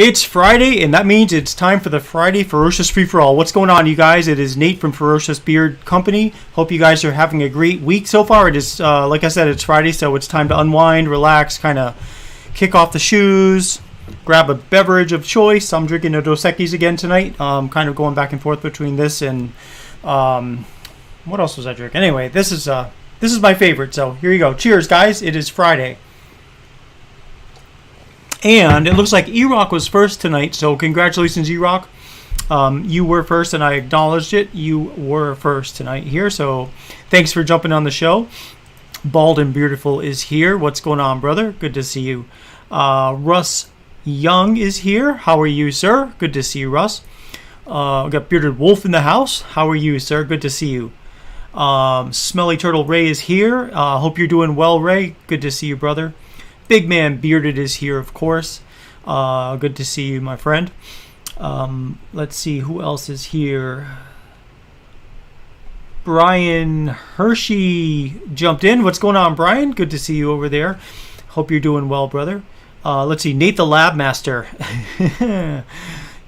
It's Friday, and that means it's time for the Friday Ferocious Free-For-All. What's going on, you guys? It is Nate from Ferocious Beard Company. Hope you guys are having a great week so far. It is, like I said, it's Friday, so it's time to unwind, relax, kind of kick off the shoes, grab a beverage of choice. I'm drinking a Dos Equis again tonight. Kind of going back and forth between this and what else was I drinking? Anyway, this is my favorite. So here you go. Cheers, guys! It is Friday. And it looks like E-Rock was first tonight, so congratulations, E-Rock. You were first, and I acknowledged it. You were first tonight here, so thanks for jumping on the show. Bald and Beautiful is here. What's going on, brother? Good to see you. Russ Young is here. How are you, sir? Good to see you, Russ. We got Bearded Wolf in the house. How are you, sir? Good to see you. Smelly Turtle Ray is here. Hope you're doing well, Ray. Good to see you, brother. Big Man Bearded is here, of course. Good to see you, my friend. Let's see, who else is here? Brian Hershey jumped in. What's going on, Brian? Good to see you over there. Hope you're doing well, brother. Let's see, Nate the Lab Master.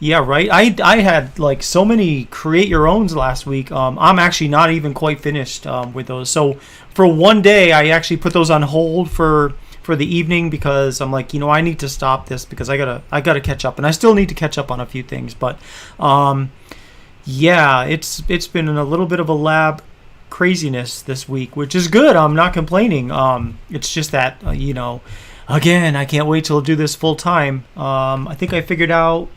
Yeah, right. I had like so many create your owns last week. I'm actually not even quite finished with those. So for one day, I actually put those on hold for the evening because I'm like, I need to stop this because I gotta catch up, and I still need to catch up on a few things. But yeah, it's been a little bit of a lab craziness this week, which is good. I'm not complaining. It's just that again, I can't wait till I do this full time. I think I figured out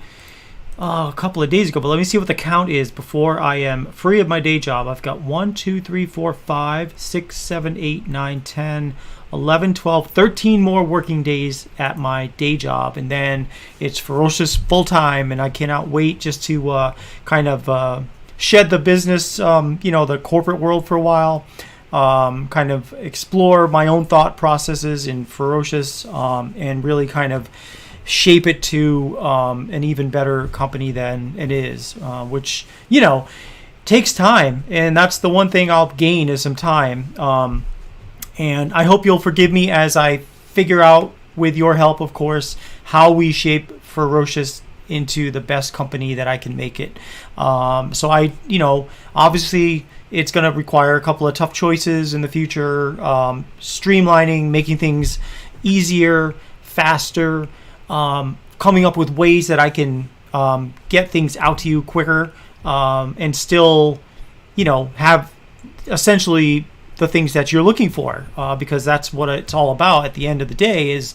a couple of days ago, but let me see what the count is before I am free of my day job. I've got 1, 2, 3, 4, 5, 6, 7, 8, 9, 10, 11, 12, 13 more working days at my day job, and then it's Ferocious full-time, and I cannot wait just to kind of shed the business, the corporate world for a while, kind of explore my own thought processes in Ferocious, and really kind of shape it to an even better company than it is, which, takes time, and that's the one thing I'll gain is some time. And I hope you'll forgive me as I figure out, with your help, of course, how we shape Ferocious into the best company that I can make it. So obviously it's going to require a couple of tough choices in the future, streamlining, making things easier, faster, coming up with ways that I can get things out to you quicker, and still, have essentially the things that you're looking for, because that's what it's all about at the end of the day is,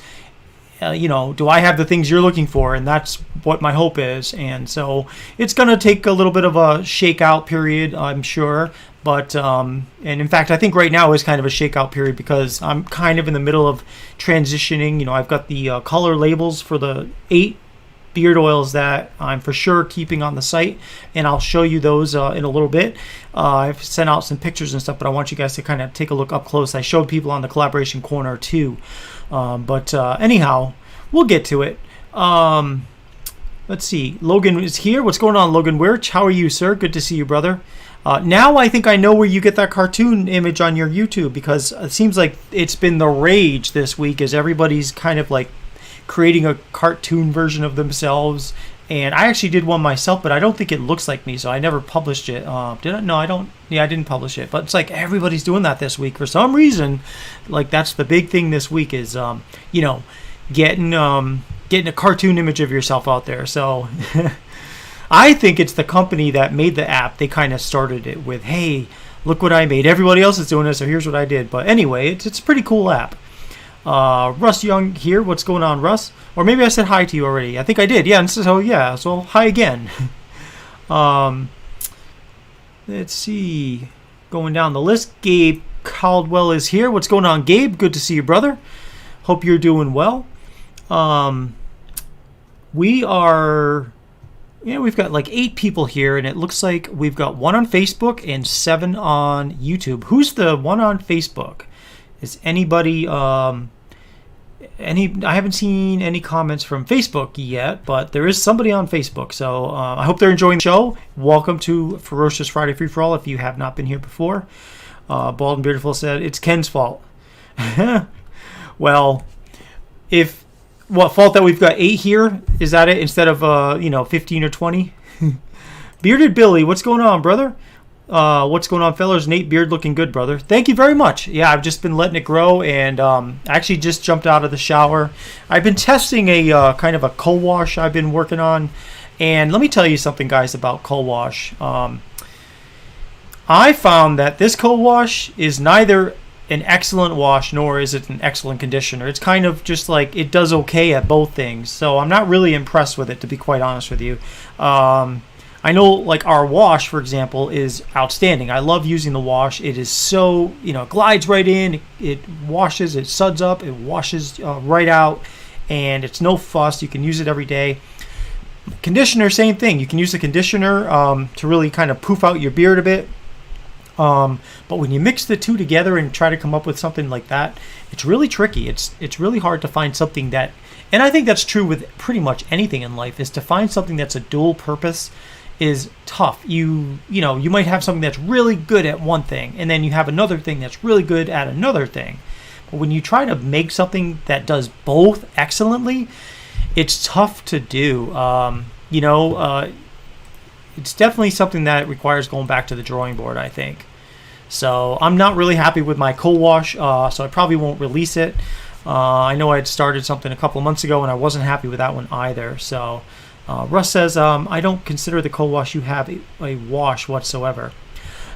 do I have the things you're looking for? And that's what my hope is. And so it's going to take a little bit of a shakeout period, I'm sure. But, and in fact, I think right now is kind of a shakeout period because I'm kind of in the middle of transitioning. I've got the color labels for the 8 beard oils that I'm for sure keeping on the site, and I'll show you those in a little bit. I've sent out some pictures and stuff, but I want you guys to kind of take a look up close. I showed people on the collaboration corner too, but anyhow, we'll get to it. Let's see, Logan is here. What's going on, Logan Wirch? How are you, sir? Good to see you, brother. Now I think I know where you get that cartoon image on your YouTube, because it seems like it's been the rage this week as everybody's kind of like creating a cartoon version of themselves. And I actually did one myself, but I don't think it looks like me, so I never published it. Did I? No, I don't. Yeah, I didn't publish it. But it's like everybody's doing that this week for some reason. Like that's the big thing this week is, getting a cartoon image of yourself out there. So I think it's the company that made the app. They kind of started it with, hey, look what I made. Everybody else is doing it, so here's what I did. But anyway, it's a pretty cool app. Russ Young here. What's going on, Russ? Or maybe I said hi to you already. I think I did. Yeah. And so hi again. Let's see. Going down the list. Gabe Caldwell is here. What's going on, Gabe? Good to see you, brother. Hope you're doing well. We've got like 8 people here, and it looks like we've got 1 on Facebook and 7 on YouTube. Who's the one on Facebook? Is anybody, I haven't seen any comments from Facebook yet, but there is somebody on Facebook. So I hope they're enjoying the show. Welcome to Ferocious Friday Free For All if you have not been here before. Bald and Beautiful said, it's Ken's fault. Well, if What fault that we've got 8 here? Is that it instead of 15 or 20? Bearded Billy, what's going on, brother? What's going on, fellas? Nate Beard looking good, brother. Thank you very much. Yeah, I've just been letting it grow, and actually just jumped out of the shower. I've been testing a kind of a co-wash I've been working on, and let me tell you something, guys, about co-wash. I found that this co-wash is neither an excellent wash nor is it an excellent conditioner. It's kind of just like it does okay at both things, so I'm not really impressed with it, to be quite honest with you. I know, like, our wash, for example, is outstanding. I love using the wash. It is so, it glides right in. It washes, it suds up, it washes right out, and it's no fuss. You can use it every day. Conditioner, same thing. You can use the conditioner to really kind of poof out your beard a bit. But when you mix the two together and try to come up with something like that, it's really tricky. It's really hard to find something that, and I think that's true with pretty much anything in life, is to find something that's a dual purpose is tough. You might have something that's really good at one thing, and then you have another thing that's really good at another thing. But when you try to make something that does both excellently, it's tough to do. It's definitely something that requires going back to the drawing board, I think. So I'm not really happy with my co-wash, so I probably won't release it. I know I had started something a couple of months ago, and I wasn't happy with that one either. So Russ says, I don't consider the co-wash you have a wash whatsoever.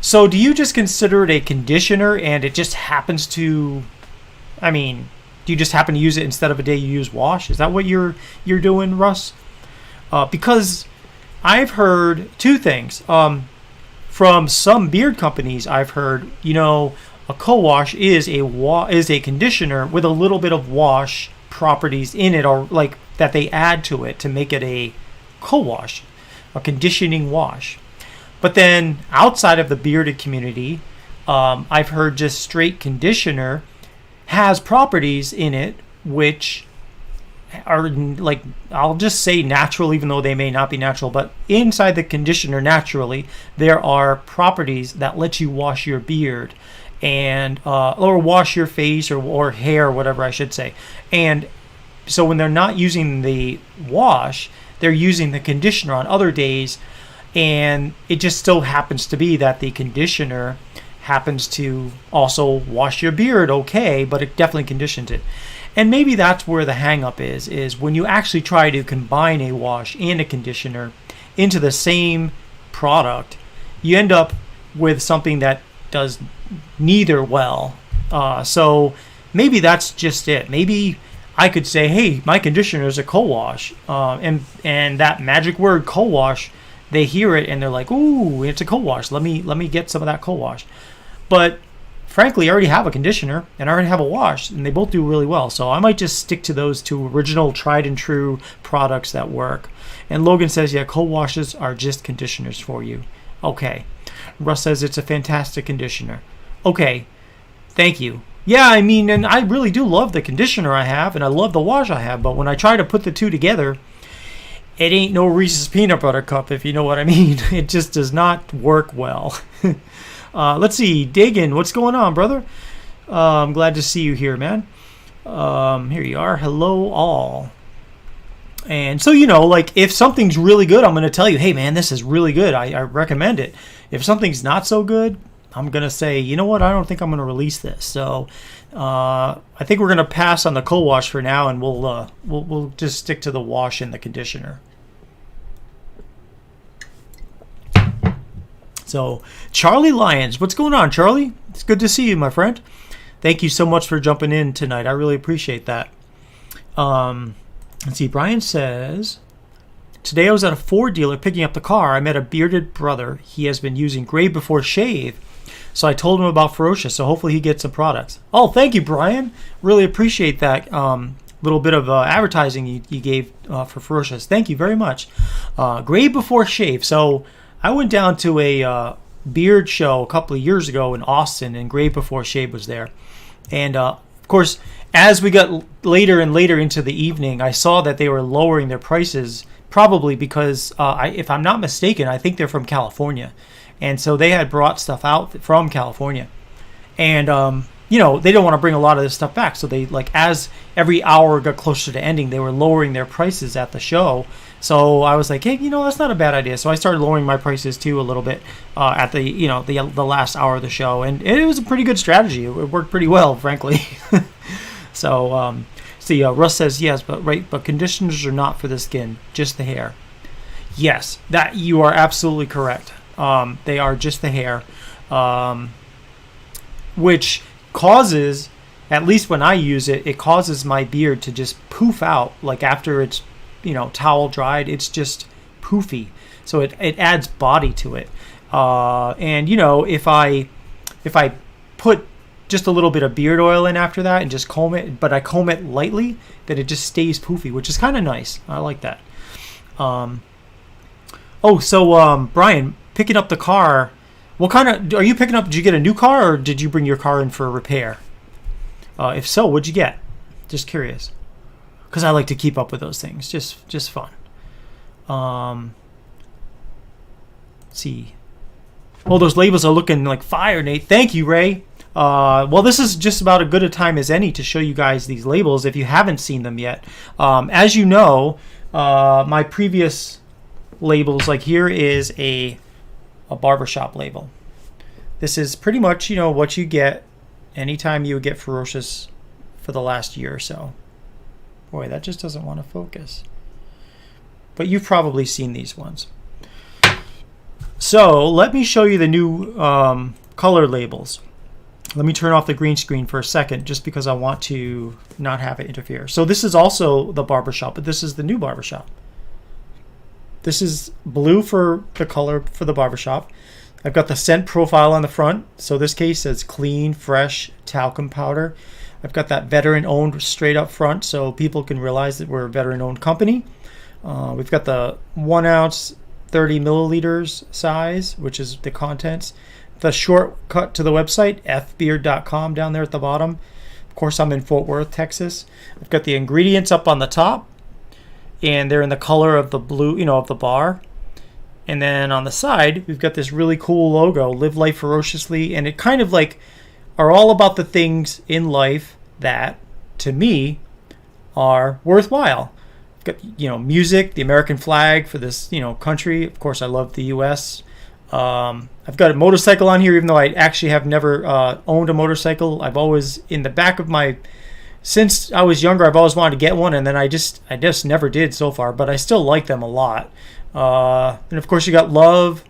So do you just consider it a conditioner, and it just happens to, do you just happen to use it instead of a day you use wash? Is that what you're doing, Russ? Because I've heard two things. From some beard companies, I've heard, a co-wash is a conditioner with a little bit of wash properties in it, or like that they add to it to make it a co-wash, a conditioning wash. But then outside of the bearded community, I've heard just straight conditioner has properties in it which are, like, I'll just say natural, even though they may not be natural, but inside the conditioner naturally there are properties that let you wash your beard and or wash your face or hair, whatever I should say. And so when they're not using the wash, they're using the conditioner on other days, and it just so happens to be that the conditioner happens to also wash your beard okay, but it definitely conditions it. And maybe that's where the hang-up is when you actually try to combine a wash and a conditioner into the same product, you end up with something that does neither well. So maybe that's just it. Maybe I could say, hey, my conditioner is a co-wash, and that magic word co-wash, they hear it and they're like, ooh, it's a co-wash. Let me get some of that co-wash. But frankly, I already have a conditioner and I already have a wash, and they both do really well. So I might just stick to those two original tried and true products that work. And Logan says, yeah, co-washes are just conditioners for you. Okay. Russ says it's a fantastic conditioner. Okay. Thank you. Yeah, and I really do love the conditioner I have, and I love the wash I have, but when I try to put the two together, it ain't no Reese's Peanut Butter Cup, if you know what I mean. It just does not work well. Let's see. Dagan, what's going on, brother? I'm glad to see you here, man. Here you are. Hello, all. And so, like, if something's really good, I'm going to tell you, hey, man, this is really good. I recommend it. If something's not so good, I'm going to say, you know what, I don't think I'm going to release this. So I think we're going to pass on the co-wash for now, and we'll just stick to the wash and the conditioner. So, Charlie Lyons, what's going on, Charlie? It's good to see you, my friend. Thank you so much for jumping in tonight. I really appreciate that. Let's see. Brian says, today I was at a Ford dealer picking up the car. I met a bearded brother. He has been using Gray Before Shave. So I told him about Ferocious, so hopefully he gets some products. Oh, thank you, Brian. Really appreciate that little bit of advertising you gave for Ferocious. Thank you very much. Gray Before Shave. So I went down to a beard show a couple of years ago in Austin, and Gray Before Shave was there. And, of course, as we got later and later into the evening, I saw that they were lowering their prices, probably because, if I'm not mistaken, I think they're from California. And so they had brought stuff out from California. And, they don't want to bring a lot of this stuff back. So they, like, as every hour got closer to ending, they were lowering their prices at the show. So I was like, hey, that's not a bad idea. So I started lowering my prices too a little bit at the the last hour of the show, and it was a pretty good strategy. It worked pretty well, frankly. So see, Russ says yes, but conditioners are not for the skin, just the hair. Yes, that you are absolutely correct. They are just the hair, which causes, at least when I use it, it causes my beard to just poof out. Like after it's towel dried, it's just poofy. So it adds body to it. And if I put just a little bit of beard oil in after that and just comb it, but I comb it lightly, then it just stays poofy, which is kind of nice. I like that. Brian, picking up the car, what kind of, are you picking up, did you get a new car or did you bring your car in for a repair? If so, what'd you get? Just curious. Because I like to keep up with those things. Just fun. Let's see. Oh, those labels are looking like fire, Nate. Thank you, Ray. Well, this is just about as good a time as any to show you guys these labels if you haven't seen them yet. As you know, my previous labels, like here is a barbershop label. This is pretty much, what you get anytime you would get Ferocious for the last year or so. Boy, that just doesn't want to focus. But you've probably seen these ones. So let me show you the new color labels. Let me turn off the green screen for a second just because I want to not have it interfere. So this is also the barbershop, but this is the new barbershop. This is blue for the color for the barbershop. I've got the scent profile on the front. So this case says clean, fresh, talcum powder. I've got that veteran-owned straight up front so people can realize that we're a veteran-owned company. We've got the 1 ounce, 30 milliliters size, which is the contents. The shortcut to the website, fbeard.com, down there at the bottom. Of course, I'm in Fort Worth, Texas. I've got the ingredients up on the top, and they're in the color of the blue, of the bar. And then on the side, we've got this really cool logo, Live Life Ferociously, and it kind of like are all about the things in life that, to me, are worthwhile. I've got, music, the American flag for this, country. Of course, I love the U.S. I've got a motorcycle on here, even though I actually have never owned a motorcycle. I've always, in the back of since I was younger, I've always wanted to get one, and then I just never did so far, but I still like them a lot. And of course, you got love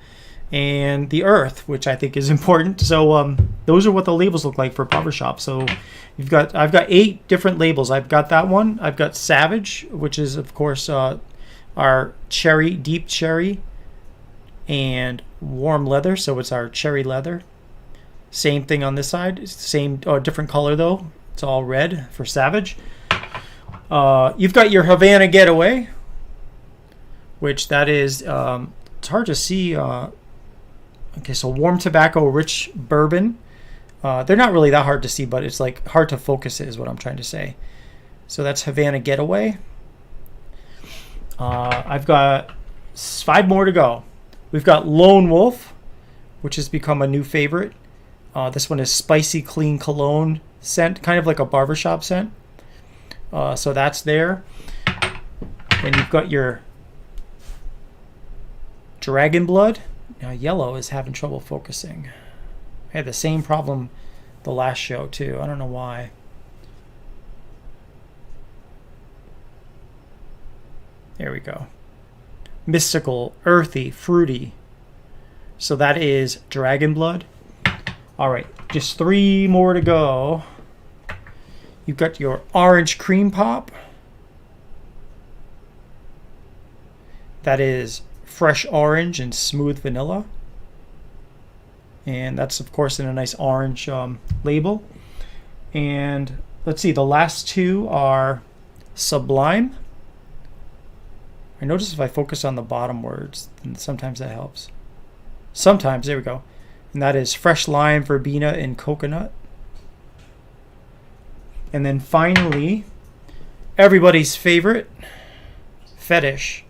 and the earth, which I think is important. So those are what the labels look like for barbershop. So I've got 8 different labels. I've got that one. I've got Savage, which is of course our cherry, deep cherry, and warm leather. So it's our cherry leather. Same thing on this side. It's the same, different color though. It's all red for Savage. You've got your Havana Getaway, which that is, it's hard to see. Okay, so warm tobacco, rich bourbon. They're not really that hard to see, but it's like hard to focus it is what I'm trying to say. So that's Havana Getaway. I've got 5 more to go. We've got Lone Wolf, which has become a new favorite. This one is spicy clean cologne scent, kind of like a barbershop scent. So that's there. Then you've got your Dragon Blood. Now yellow is having trouble focusing. I had the same problem the last show too. I don't know why. There we go. Mystical, earthy, fruity. So that is Dragon Blood. All right, just 3 more to go. You've got your Orange Cream Pop. That is fresh orange and smooth vanilla. And that's, of course, in a nice orange label. And let's see, the last 2 are Sublime. I notice if I focus on the bottom words, then sometimes that helps. Sometimes, there we go. And that is fresh lime, verbena, and coconut. And then finally, everybody's favorite, Fetish.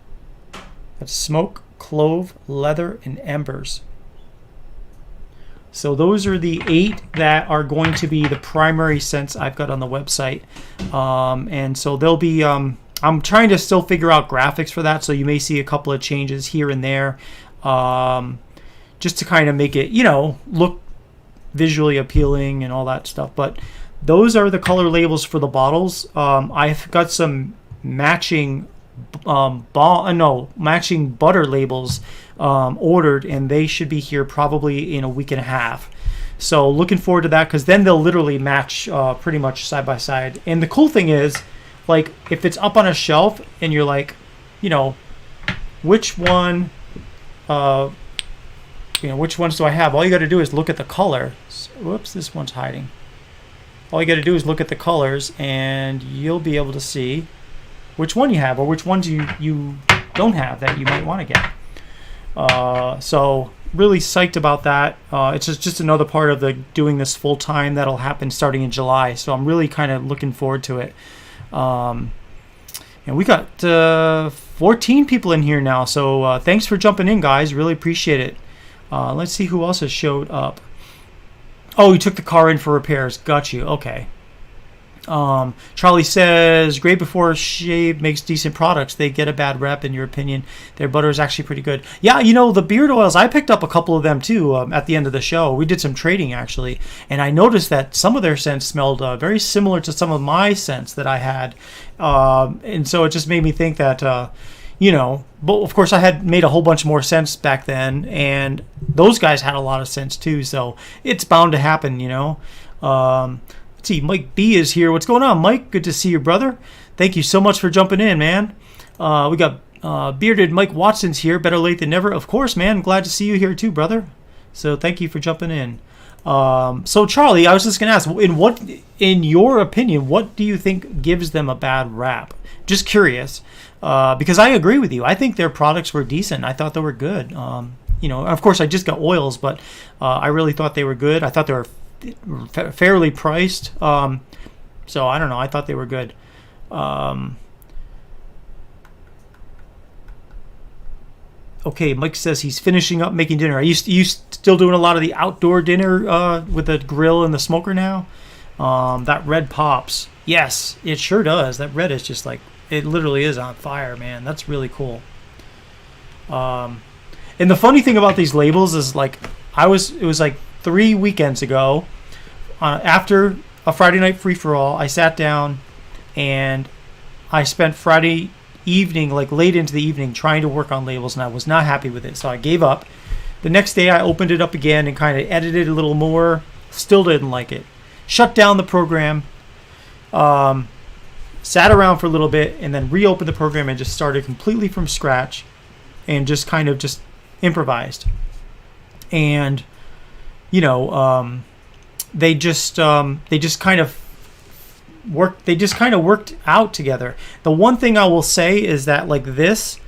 That's smoke, clove, leather, and embers. So those are the 8 that are going to be the primary scents I've got on the website. And so they'll be, I'm trying to still figure out graphics for that. So you may see a couple of changes here and there, just to kind of make it, look visually appealing and all that stuff. But those are the color labels for the bottles. I've got some matching matching butter labels ordered, and they should be here probably in a week and a half. So looking forward to that, because then they'll literally match pretty much side by side. And the cool thing is, like, if it's up on a shelf and you're like, which one, which ones do I have? All you got to do is look at the color. Whoops, this one's hiding. All you got to do is look at the colors, and you'll be able to see which one you have, or which ones you don't have that you might want to get. So really psyched about that. It's just another part of the doing this full time that'll happen starting in July. So I'm really kind of looking forward to it. And we got 14 people in here now. So thanks for jumping in, guys. Really appreciate it. Let's see who else has showed up. Oh, you took the car in for repairs. Got you. Okay. Charlie says, Great Before Shave makes decent products. They get a bad rep, in your opinion. Their butter is actually pretty good. Yeah, the beard oils, I picked up a couple of them too at the end of the show. We did some trading actually, and I noticed that some of their scents smelled very similar to some of my scents that I had. And so it just made me think that, but of course I had made a whole bunch more scents back then, and those guys had a lot of scents too, so it's bound to happen, See, Mike B is here. What's going on, Mike? Good to see you, brother. Thank you so much for jumping in, man. We got bearded Mike Watson's here. Better late than never. Of course, man. Glad to see you here too, brother. So thank you for jumping in. So Charlie, I was just going to ask, in your opinion, what do you think gives them a bad rap? Just curious, because I agree with you. I think their products were decent. I thought they were good. Of course, I just got oils, but I really thought they were good. I thought they were fairly priced, so I don't know, I thought they were good. Okay, Mike says he's finishing up making dinner. Are you still doing a lot of the outdoor dinner with the grill and the smoker now? That red pops. Yes, it sure does. That red is just like, it literally is on fire, man. That's really cool. And the funny thing about these labels is, like, it was like 3 weekends ago, after a Friday night free-for-all, I sat down and I spent Friday evening, like late into the evening, trying to work on labels, and I was not happy with it, so I gave up. The next day I opened it up again and kind of edited a little more. Still didn't like it. Shut down the program, sat around for a little bit, and then reopened the program and just started completely from scratch and just kind of just improvised. And they just kind of worked out together. The one thing I will say is that, like, this,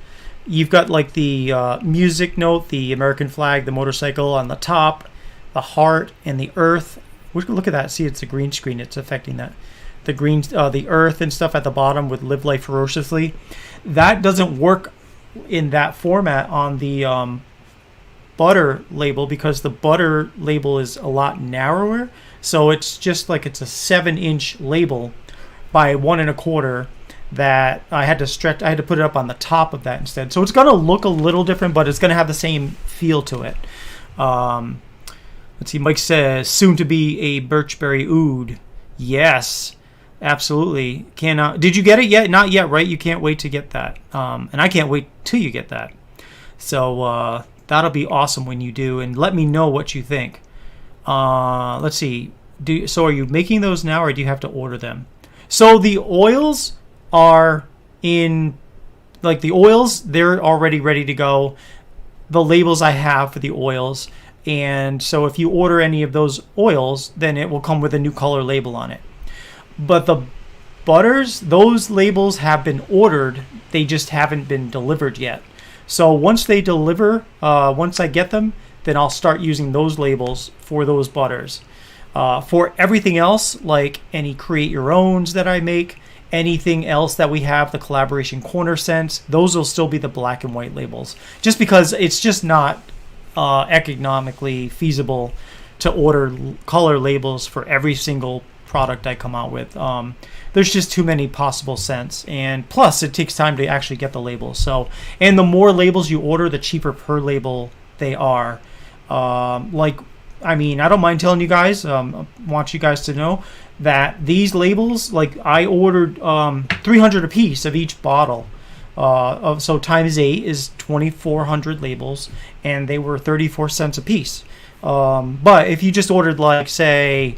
you've got like the music note, the American flag, the motorcycle on the top, the heart, and the earth. Look at that. See, it's a green screen. It's affecting that. The green, the earth and stuff at the bottom with "Live Life Ferociously." That doesn't work in that format on the butter label, because the butter label is a lot narrower. So it's just like, it's a 7-inch label by 1 1/4 that I had to put it up on the top of that instead. So it's going to look a little different, but it's going to have the same feel to it. Let's see, Mike says, soon to be a birchberry oud. Yes, absolutely. Did you get it yet? Not yet, right? You can't wait to get that. And I can't wait till you get that. So that'll be awesome when you do, and let me know what you think. Let's see. So are you making those now, or do you have to order them? So the oils are in, like, the oils, they're already ready to go. The labels I have for the oils. And so if you order any of those oils, then it will come with a new color label on it. But the butters, those labels have been ordered. They just haven't been delivered yet. So once they deliver, once I get them, then I'll start using those labels for those butters. For everything else, like any create your owns that I make, anything else that we have, the collaboration corner scents, those will still be the black and white labels, just because it's just not economically feasible to order color labels for every single product I come out with. There's just too many possible scents, and plus it takes time to actually get the labels. So, and the more labels you order, the cheaper per label they are. Like, I mean, I don't mind telling you guys. I want you guys to know that these labels, like I ordered 300 a piece of each bottle. So times 8 is 2,400 labels, and they were 34 cents a piece. But if you just ordered, like, say,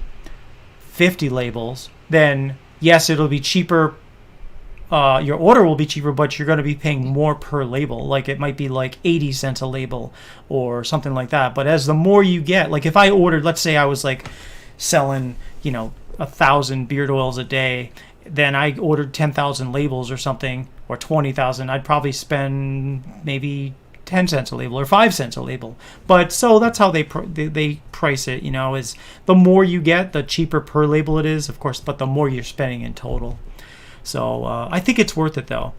50 labels, then yes, it'll be cheaper. Your order will be cheaper, but you're going to be paying more per label. Like, it might be like 80 cents a label or something like that. But as the more you get, like if I ordered, let's say I was like selling, 1,000 beard oils a day, then I ordered 10,000 labels or something, or 20,000, I'd probably spend maybe 10 cents a label or 5 cents a label. But so that's how they price it, is the more you get, the cheaper per label it is, of course, but the more you're spending in total. So I think it's worth it, though.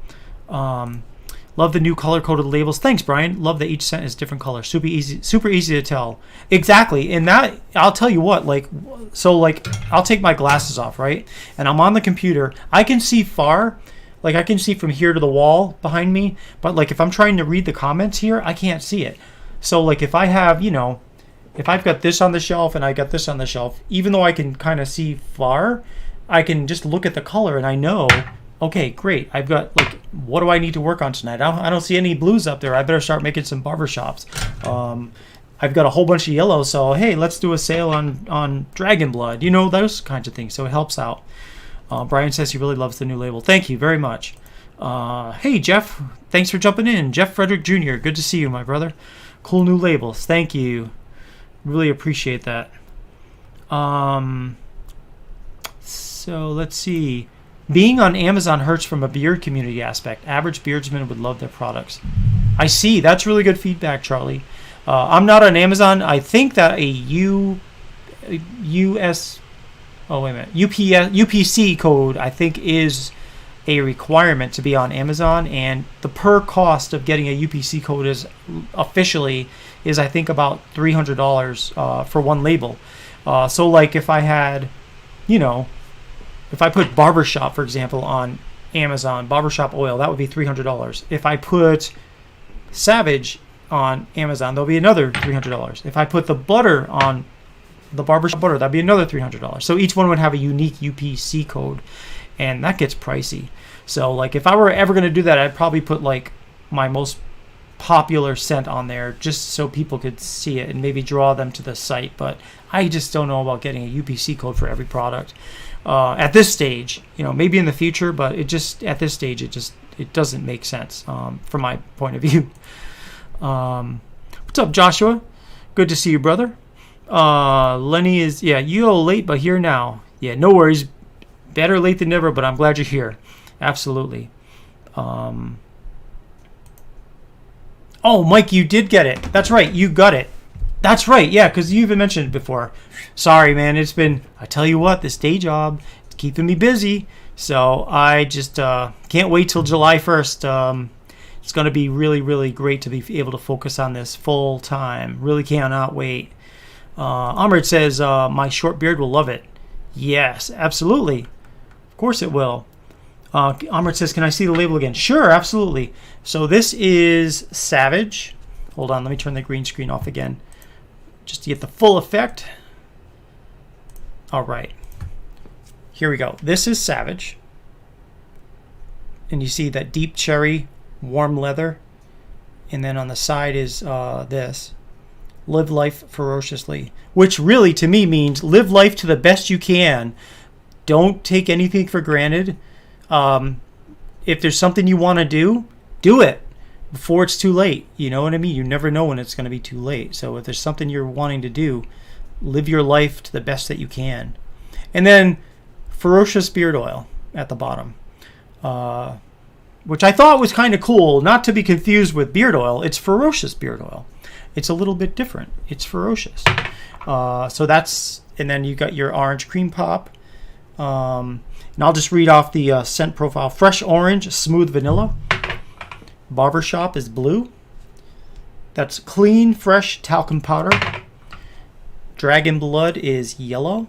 Love the new color-coded labels. Thanks, Brian. Love that each scent is different color. Super easy to tell. Exactly. And that, I'll tell you what, I'll take my glasses off, right? And I'm on the computer. I can see far. Like, I can see from here to the wall behind me. But, like, if I'm trying to read the comments here, I can't see it. So, like, if I have, if I've got this on the shelf and I got this on the shelf, even though I can kind of see far, I can just look at the color and I know, okay, great. I've got, like, what do I need to work on tonight? I don't see any blues up there. I better start making some barbershops. I've got a whole bunch of yellow, so hey, let's do a sale on Dragon Blood. Those kinds of things. So it helps out. Brian says he really loves the new label. Thank you very much. Hey, Jeff. Thanks for jumping in. Jeff Frederick Jr. Good to see you, my brother. Cool new labels. Thank you. Really appreciate that. So let's see. Being on Amazon hurts from a beard community aspect. Average beardsmen would love their products. I see. That's really good feedback, Charlie. I'm not on Amazon. I think that UPC code, I think, is a requirement to be on Amazon, and the per cost of getting a UPC code is I think about $300 for one label. So like if I had, if I put barbershop, for example, on Amazon, barbershop oil, that would be $300. If I put Savage on Amazon, there'll be another $300. If I put the butter on the barbershop butter, that'd be another $300. So each one would have a unique UPC code, and that gets pricey. So like if I were ever going to do that, I'd probably put like my most popular scent on there just so people could see it and maybe draw them to the site. But I just don't know about getting a UPC code for every product at this stage. Maybe in the future, but at this stage it doesn't make sense from my point of view. What's up, Joshua? Good to see you, brother. Lenny is, you late, but here now. Yeah, no worries. Better late than never, but I'm glad you're here. Absolutely. Oh, Mike, you did get it. That's right. You got it. That's right. Yeah, because you even mentioned it before. Sorry, man. It's been, I tell you what, this day job is keeping me busy. So I just can't wait till July 1st. It's going to be really, really great to be able to focus on this full time. Really cannot wait. Amrit says, my short beard will love it. Yes, absolutely. Of course it will. Amrit says, can I see the label again? Sure, absolutely. So this is Savage. Hold on, let me turn the green screen off again, just to get the full effect. All right. Here we go. This is Savage. And you see that deep cherry, warm leather. And then on the side is this. Live life ferociously. Which really, to me, means live life to the best you can. Don't take anything for granted. If there's something you want to do it before it's too late. You know what I mean? You never know when it's going to be too late. So if there's something you're wanting to do, live your life to the best that you can. And then Ferocious beard oil at the bottom, which I thought was kind of cool, not to be confused with beard oil. It's Ferocious beard oil. It's a little bit different. It's Ferocious. So that's, and then you got your orange cream pop. And I'll just read off the scent profile. Fresh orange, smooth vanilla. Barbershop is blue. That's clean, fresh talcum powder. Dragon Blood is yellow.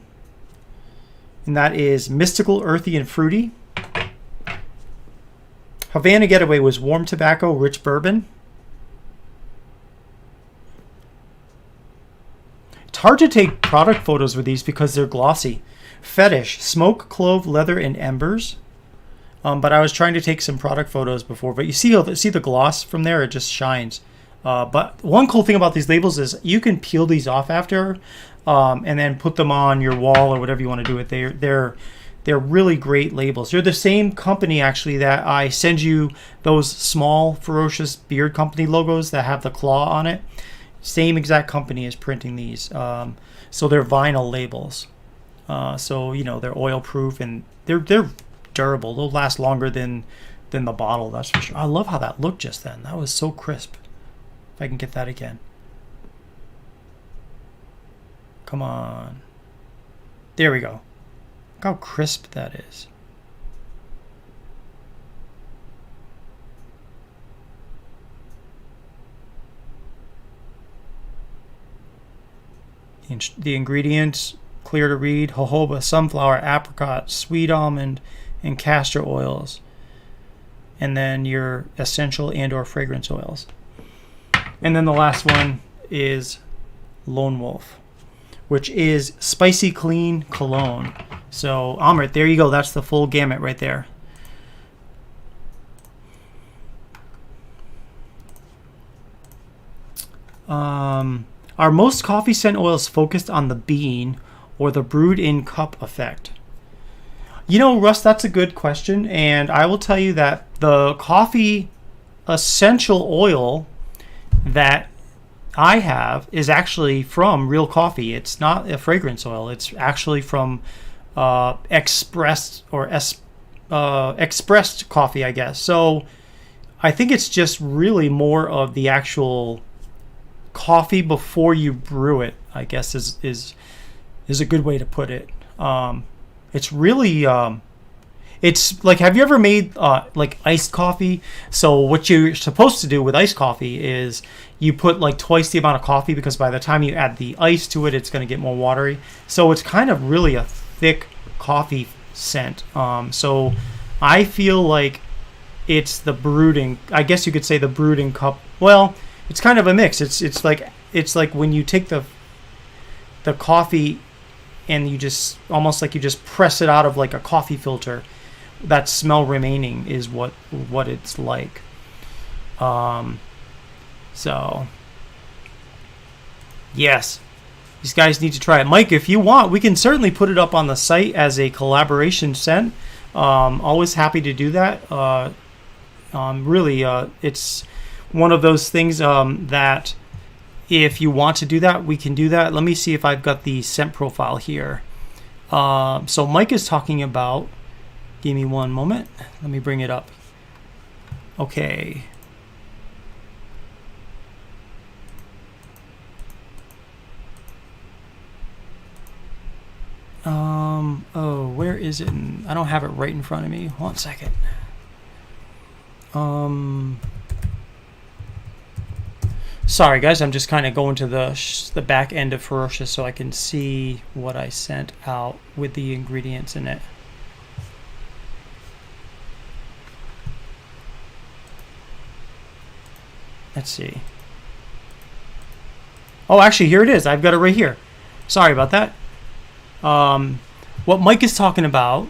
And that is mystical, earthy, and fruity. Havana Getaway was warm tobacco, rich bourbon. It's hard to take product photos with these because they're glossy. Fetish, smoke, clove, leather, and embers. But I was trying to take some product photos before. But you see the gloss from there? It just shines. But one cool thing about these labels is you can peel these off after and then put them on your wall or whatever you want to do with. They're really great labels. They're the same company, actually, that I send you those small Ferocious Beard Company logos that have the claw on it. Same exact company is printing these. So they're vinyl labels. So, you know, they're oil proof and they're durable. They'll last longer than the bottle, that's for sure. I love how that looked just then. That was so crisp. If I can get that again. Come on. There we go. Look how crisp that is. The ingredients, clear to read: jojoba, sunflower, apricot, sweet almond, and castor oils. And then your essential and or fragrance oils. And then the last one is Lone Wolf, which is spicy clean cologne. So, Amrit, there you go. That's the full gamut right there. Are most coffee scent oils focused on the bean or the brewed in cup effect? You know, Russ, that's a good question. And I will tell you that the coffee essential oil that I have is actually from real coffee. It's not a fragrance oil. It's actually from expressed coffee, I guess. So I think it's just really more of the actual coffee before you brew it, I guess is a good way to put it. It's really it's like, have you ever made like iced coffee? So what you're supposed to do with iced coffee is you put like twice the amount of coffee, because by the time you add the ice to it, it's going to get more watery. So it's kind of really a thick coffee scent. So I feel like it's the brooding, I guess you could say the brooding cup. Well, it's kind of a mix. It's like when you take the coffee and you just almost like you just press it out of like a coffee filter. That smell remaining is what it's like. So yes, these guys need to try it. Mike, if you want, we can certainly put it up on the site as a collaboration scent. Always happy to do that. Really, it's one of those things that if you want to do that, we can do that. Let me see if I've got the scent profile here. So Mike is talking about, give me one moment. Let me bring it up. Okay. Oh, where is it? I don't have it right in front of me. 1 second. Sorry guys, I'm just kind of going to the back end of Ferocious so I can see what I sent out with the ingredients in it. Let's see. Oh, actually, here it is. I've got it right here. Sorry about that. What Mike is talking about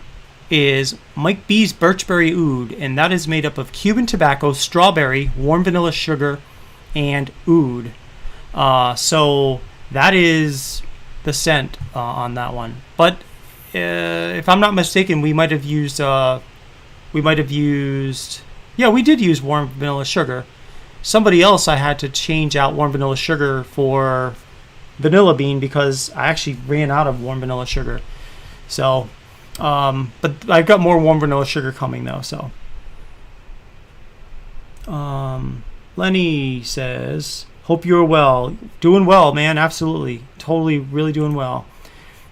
is Mike B's Birchberry Oud, and that is made up of Cuban tobacco, strawberry, warm vanilla sugar, and oud. So that is the scent on that one. But if I'm not mistaken, we might have used. Yeah, we did use warm vanilla sugar. Somebody else, I had to change out warm vanilla sugar for vanilla bean because I actually ran out of warm vanilla sugar. So, but I've got more warm vanilla sugar coming though. So, Lenny says, "Hope you're well. Doing well, man. Absolutely, totally, really doing well.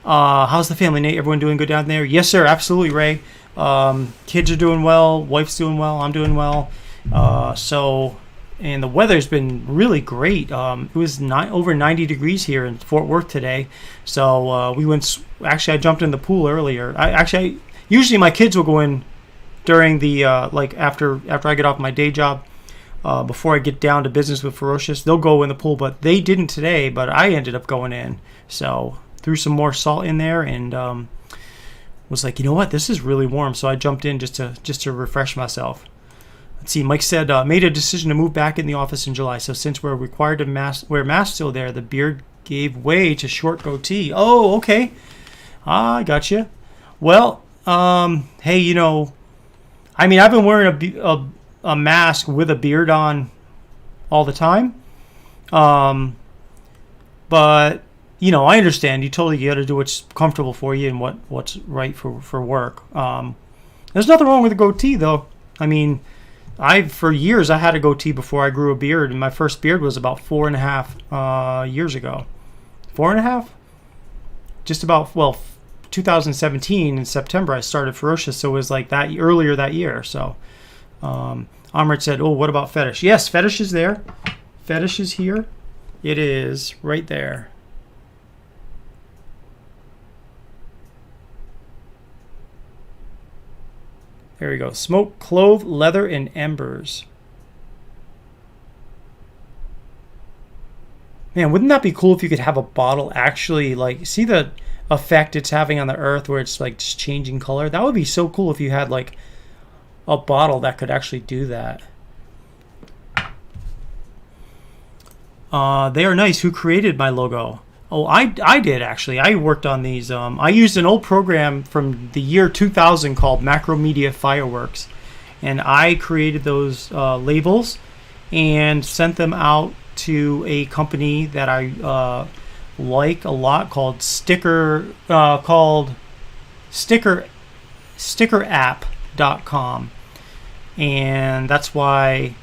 How's the family, Nate? Everyone doing good down there? Yes, sir. Absolutely, Ray. Kids are doing well. Wife's doing well. I'm doing well. So." and the weather's been really great. It was over 90 degrees here in Fort Worth today, so we went. Actually, I jumped in the pool earlier. Usually my kids will go in during the like after I get off my day job. Before I get down to business with Ferocious, they'll go in the pool, but they didn't today. But I ended up going in, so threw some more salt in there and was like, you know what, this is really warm. So I jumped in just to refresh myself. Let's see. Mike said made a decision to move back in the office in July. So since we're required to wear masks still there, the beard gave way to short goatee. Oh, okay. I got you. Well, hey, you know, I mean, I've been wearing a mask with a beard on all the time. But, you know, I understand. You totally got to do what's comfortable for you and what's right for work. There's nothing wrong with a goatee, though. I mean, for years, I had a goatee before I grew a beard. And my first beard was about 4.5 years ago. 4.5? Just about, 2017 in September, I started Ferocious. So it was like that earlier that year. So, Amrit said, oh, what about Fetish? Yes, Fetish is there. Fetish is here. It is right there. There we go. Smoke, clove, leather, and embers. Man, wouldn't that be cool if you could have a bottle actually, like, see the effect it's having on the earth where it's like just changing color? That would be so cool if you had like a bottle that could actually do that. They are nice. Who created my logo? Oh, I did actually. I worked on these. I used an old program from the year 2000 called Macromedia Fireworks, and I created those labels and sent them out to a company that I like a lot called stickerapp.com, and that's why.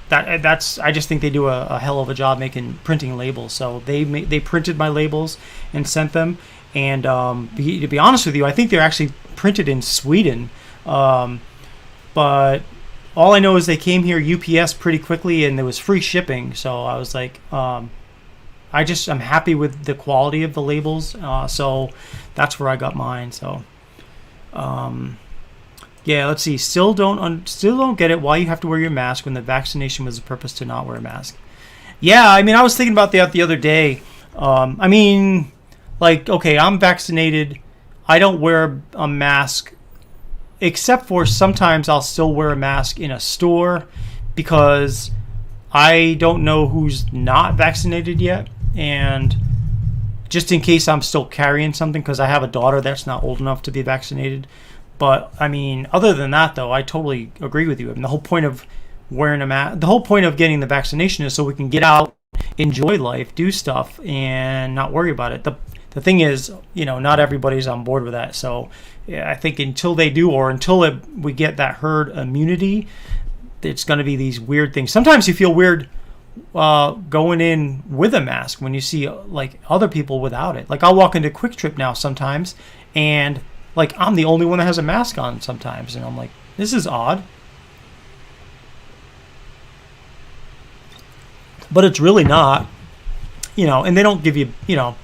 That's I just think they do a hell of a job printing labels. So they printed my labels and sent them. And to be honest with you, I think they're actually printed in Sweden. But all I know is they came here UPS pretty quickly, and there was free shipping. So I was like, I'm happy with the quality of the labels. So that's where I got mine. So. Yeah, let's see. Still don't get it why you have to wear your mask when the vaccination was the purpose to not wear a mask. Yeah, I mean, I was thinking about that the other day. I mean, like, okay, I'm vaccinated. I don't wear a mask, except for sometimes I'll still wear a mask in a store because I don't know who's not vaccinated yet, and just in case I'm still carrying something, because I have a daughter that's not old enough to be vaccinated. But I mean, other than that, though, I totally agree with you. I mean, the whole point of wearing a mask, the whole point of getting the vaccination is so we can get out, enjoy life, do stuff, and not worry about it. The thing is, you know, not everybody's on board with that. So yeah, I think until they do, or until we get that herd immunity, it's going to be these weird things. Sometimes you feel weird going in with a mask when you see like other people without it. Like I'll walk into Quick Trip now sometimes, and like, I'm the only one that has a mask on sometimes. And I'm like, this is odd. But it's really not. You know, and they don't give you, they don't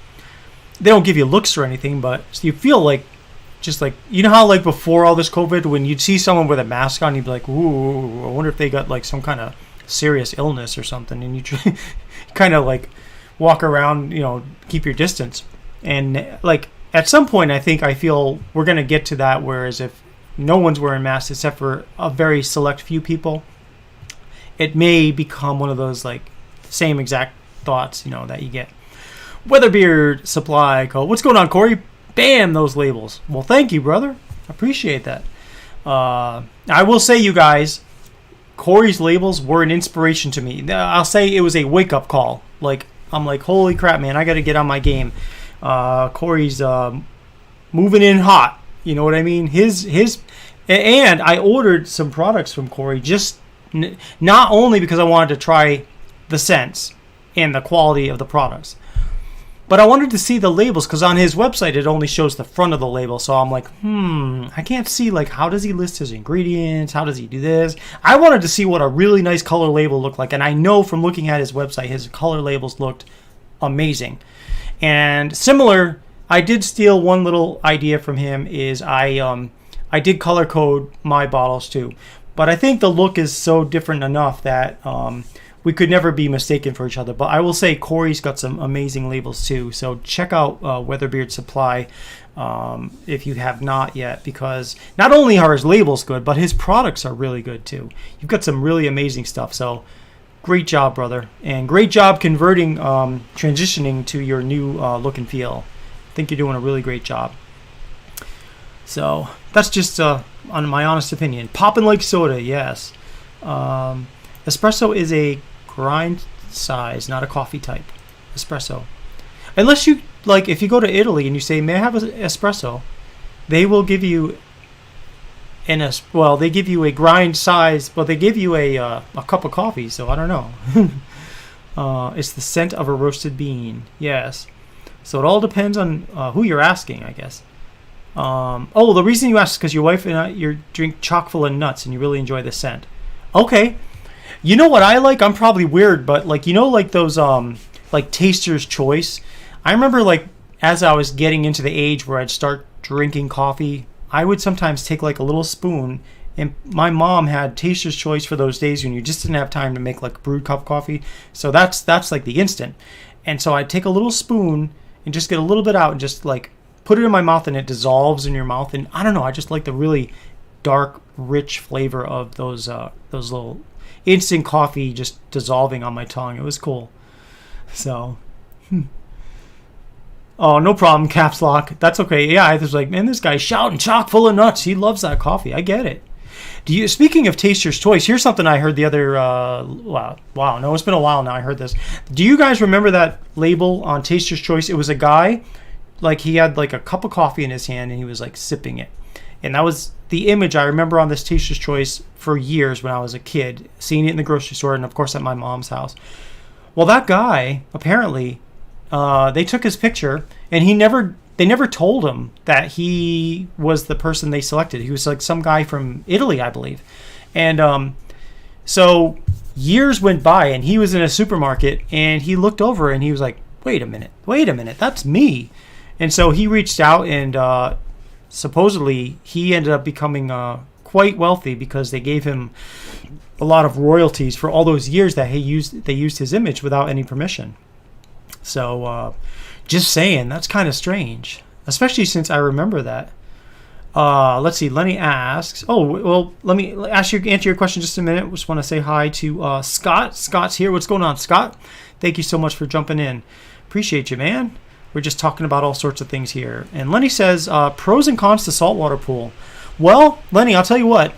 give you looks or anything. But you feel like, just like, you know how like before all this COVID, when you'd see someone with a mask on, you'd be like, ooh, I wonder if they got like some kind of serious illness or something. And you kind of like walk around, keep your distance. And like, at some point, I feel we're going to get to that, whereas if no one's wearing masks except for a very select few people, it may become one of those, like, same exact thoughts, that you get. Weatherbeard Supply Co. What's going on, Corey? Bam, those labels. Well, thank you, brother. I appreciate that. I will say, you guys, Corey's labels were an inspiration to me. I'll say it was a wake-up call. Like, I'm like, holy crap, man, I got to get on my game. Corey's moving in hot, you know what I mean? And I ordered some products from Corey just not only because I wanted to try the scents and the quality of the products, But I wanted to see the labels because on his website it only shows the front of the label. So I'm like, I can't see like how does he list his ingredients? How does he do this? I wanted to see what a really nice color label looked like, and I know from looking at his website, his color labels looked amazing. And similar, I did steal one little idea from him. Is I did color code my bottles too, but I think the look is so different enough that we could never be mistaken for each other. But I will say Corey's got some amazing labels too. So check out Weatherbeard Supply if you have not yet, because not only are his labels good, but his products are really good too. You've got some really amazing stuff. So great job, brother. And great job converting, transitioning to your new look and feel. I think you're doing a really great job. So that's just on my honest opinion. Poppin' like soda, yes. Espresso is a grind size, not a coffee type. Espresso. Unless you, like, if you go to Italy and you say, may I have an espresso? They will give you they give you a grind size, but they give you a cup of coffee, so I don't know. It's the scent of a roasted bean. Yes. So it all depends on who you're asking, I guess. The reason you ask is because your wife and you drink chock full of nuts and you really enjoy the scent. Okay. You know what I like? I'm probably weird, but like, you know, like those like Taster's Choice. I remember like as I was getting into the age where I'd start drinking coffee, I would sometimes take like a little spoon, and my mom had Taster's Choice for those days when you just didn't have time to make like brewed cup coffee. So that's like the instant. And so I'd take a little spoon and just get a little bit out and just like put it in my mouth, and it dissolves in your mouth. And I don't know, I just like the really dark, rich flavor of those little instant coffee just dissolving on my tongue. It was cool. So, oh, no problem, caps lock. That's okay. Yeah, I was like, man, this guy's shouting chock full of nuts. He loves that coffee. I get it. Speaking of Taster's Choice, here's something I heard the other, no, it's been a while now I heard this. Do you guys remember that label on Taster's Choice? It was a guy, like he had like a cup of coffee in his hand and he was like sipping it. And that was the image I remember on this Taster's Choice for years when I was a kid, seeing it in the grocery store and, of course, at my mom's house. Well, that guy, apparently, they took his picture, and they never told him that he was the person they selected. He was like some guy from Italy, I believe. And so years went by, and he was in a supermarket, and he looked over, and he was like, wait a minute, that's me. And so he reached out, and supposedly he ended up becoming quite wealthy because they gave him a lot of royalties for all those years that they used his image without any permission. So just saying, that's kind of strange, especially since I remember that. Let's see, Lenny asks, let me answer your question just a minute. Just want to say hi to Scott. Scott's here. What's going on, Scott? Thank you so much for jumping in. Appreciate you, man. We're just talking about all sorts of things here. And Lenny says, pros and cons to saltwater pool. Well, Lenny, I'll tell you what.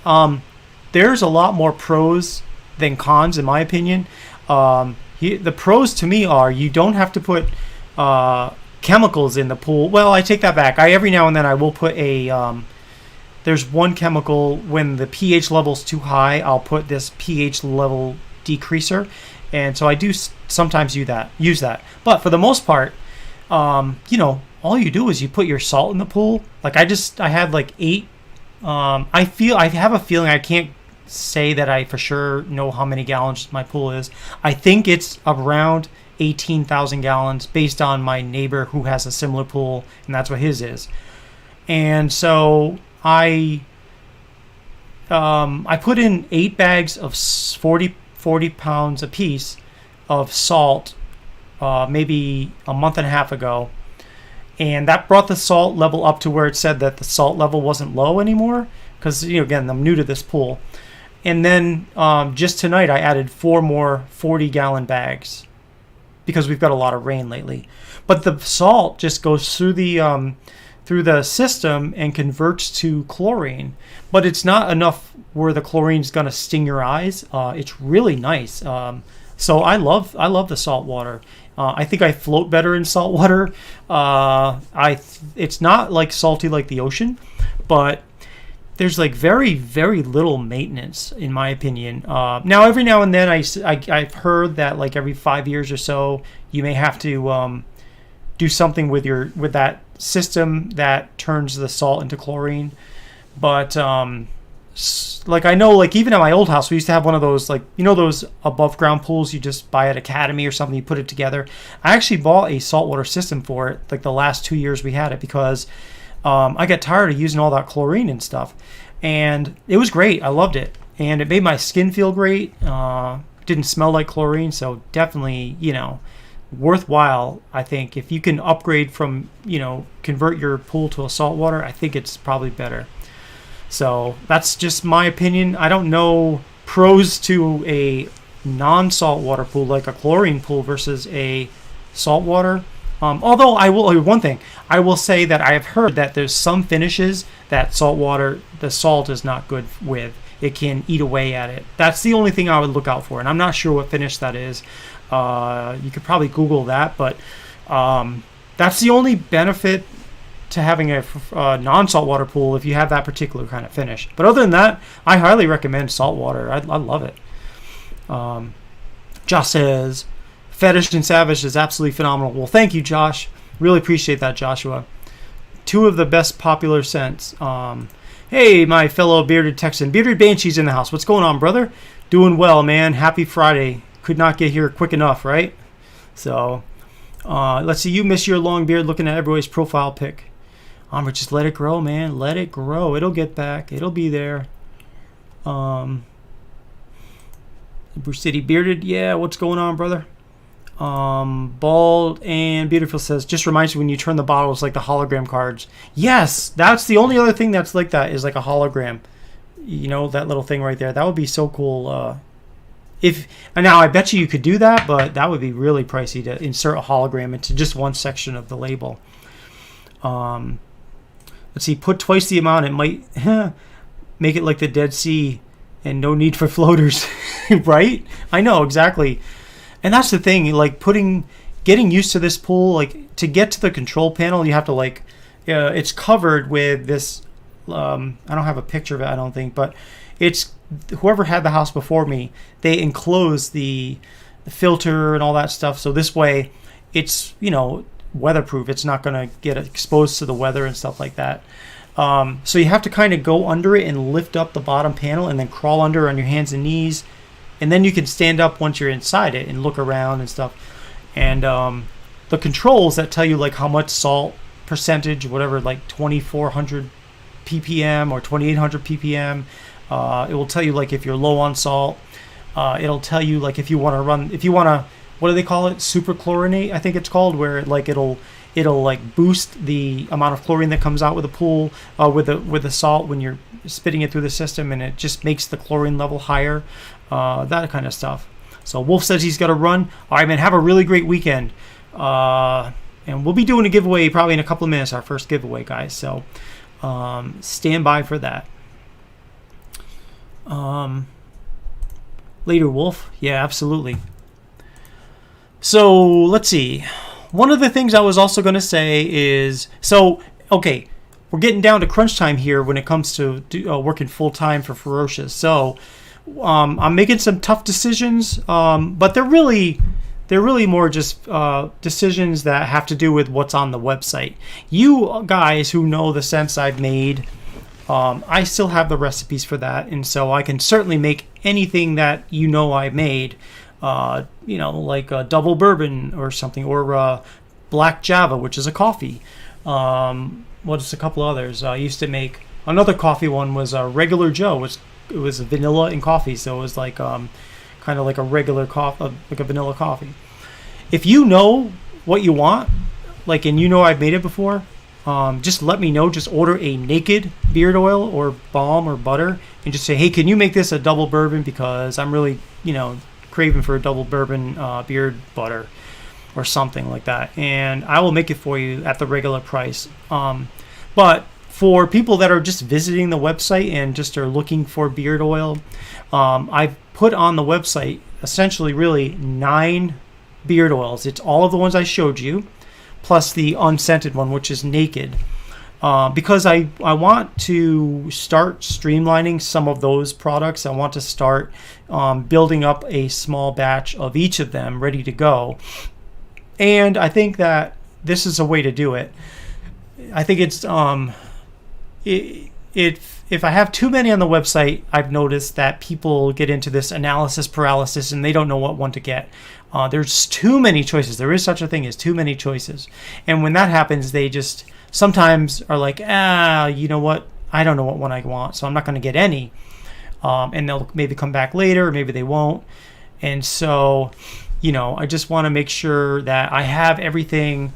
There's a lot more pros than cons, in my opinion. The pros to me are you don't have to put chemicals in the pool. Well, I take that back. Every now and then I will put there's one chemical when the pH level's too high. I'll put this pH level decreaser. And so I do sometimes use that. But for the most part, all you do is you put your salt in the pool. Like I had like 8. I have a feeling, I can't say that I for sure know how many gallons my pool is. I think it's around 18,000 gallons based on my neighbor who has a similar pool, and that's what his is. And so I put in 8 bags of 40 pounds a piece of salt maybe a month and a half ago, and that brought the salt level up to where it said that the salt level wasn't low anymore, because again, I'm new to this pool. And then just tonight I added 4 more 40-gallon bags because we've got a lot of rain lately. But the salt just goes through the system and converts to chlorine, but it's not enough where the chlorine's going to sting your eyes. It's really nice. So I love the salt water. I think I float better in salt water. It's not like salty like the ocean, but there's like very, very little maintenance, in my opinion. Now, every now and then I've heard that like every 5 years or so, you may have to do something with that system that turns the salt into chlorine. But like I know, like even at my old house, we used to have one of those, like, you know, those above ground pools you just buy at Academy or something. You put it together. I actually bought a saltwater system for it, like the last 2 years we had it, because I got tired of using all that chlorine and stuff, and it was great. I loved it, and it made my skin feel great. Didn't smell like chlorine, so definitely, you know, worthwhile. I think if you can upgrade from, you know, convert your pool to a saltwater, I think it's probably better. So that's just my opinion. I don't know pros to a non-saltwater pool like a chlorine pool versus a saltwater. Although one thing I will say, that I have heard that there's some finishes that the salt is not good with. It can eat away at it. That's the only thing I would look out for, and I'm not sure what finish that is. You could probably Google that, but that's the only benefit to having a non-saltwater pool, if you have that particular kind of finish. But other than that, I highly recommend saltwater. I love it. Josh says, Fetish and Savage is absolutely phenomenal. Well, thank you, Josh. Really appreciate that, Joshua. 2 of the best popular scents. Hey, my fellow bearded Texan. Bearded Banshee's in the house. What's going on, brother? Doing well, man. Happy Friday. Could not get here quick enough, right? So, let's see. You miss your long beard looking at everybody's profile pic. Just let it grow, man. Let it grow. It'll get back. It'll be there. Bruce City Bearded. Yeah, what's going on, brother? Bald and Beautiful says, just reminds you when you turn the bottles like the hologram cards. Yes, that's the only other thing that's like that, is like a hologram. You know, that little thing right there. That would be so cool. Now I bet you could do that, but that would be really pricey to insert a hologram into just one section of the label. Let's see, put twice the amount. It might make it like the Dead Sea and no need for floaters. Right? I know, exactly. And that's the thing, like getting used to this pool, like to get to the control panel, you have to it's covered with this, I don't have a picture of it, I don't think, but it's, whoever had the house before me, they enclosed the filter and all that stuff. So this way it's, you know, weatherproof. It's not going to get exposed to the weather and stuff like that. So you have to kind of go under it and lift up the bottom panel and then crawl under on your hands and knees. And then you can stand up once you're inside it and look around and stuff. And the controls that tell you like how much salt percentage, whatever, like 2400 ppm or 2800 ppm. It will tell you like if you're low on salt. It'll tell you like if you want to, what do they call it? Superchlorinate, I think it's called, where like it'll like boost the amount of chlorine that comes out with the pool, with the salt when you're spitting it through the system, and it just makes the chlorine level higher. That kind of stuff. So Wolf says he's got to run. All right, man, have a really great weekend. And we'll be doing a giveaway probably in a couple of minutes, our first giveaway, guys. So stand by for that. Later, Wolf. Yeah, absolutely. So let's see. One of the things I was also going to say is, okay, we're getting down to crunch time here when it comes to working full time for Ferocious. So I'm making some tough decisions, but they're really more just decisions that have to do with what's on the website. You guys who know the scents I've made, I still have the recipes for that, and so I can certainly make anything that you know I made. Like a double bourbon or something, or black Java, which is a coffee. What's a couple others? I used to make another coffee one, was a regular Joe. It was vanilla and coffee, so it was like kind of like a regular coffee, like a vanilla coffee. If you know what you want, like, and you know I've made it before, just let me know. Just order a naked beard oil or balm or butter, and just say, hey, can you make this a double bourbon, because I'm really, craving for a double bourbon beard butter or something like that, and I will make it for you at the regular price. But for people that are just visiting the website and just are looking for beard oil, I've put on the website essentially really 9 beard oils. It's all of the ones I showed you, plus the unscented one, which is naked. Because I want to start streamlining some of those products. I want to start building up a small batch of each of them ready to go. And I think that this is a way to do it. I think it's if I have too many on the website, I've noticed that people get into this analysis paralysis and they don't know what one to get. There's too many choices. There is such a thing as too many choices. And when that happens, they just sometimes are like, you know what? I don't know what one I want, so I'm not going to get any. And they'll maybe come back later, or maybe they won't. And so, I just want to make sure that I have everything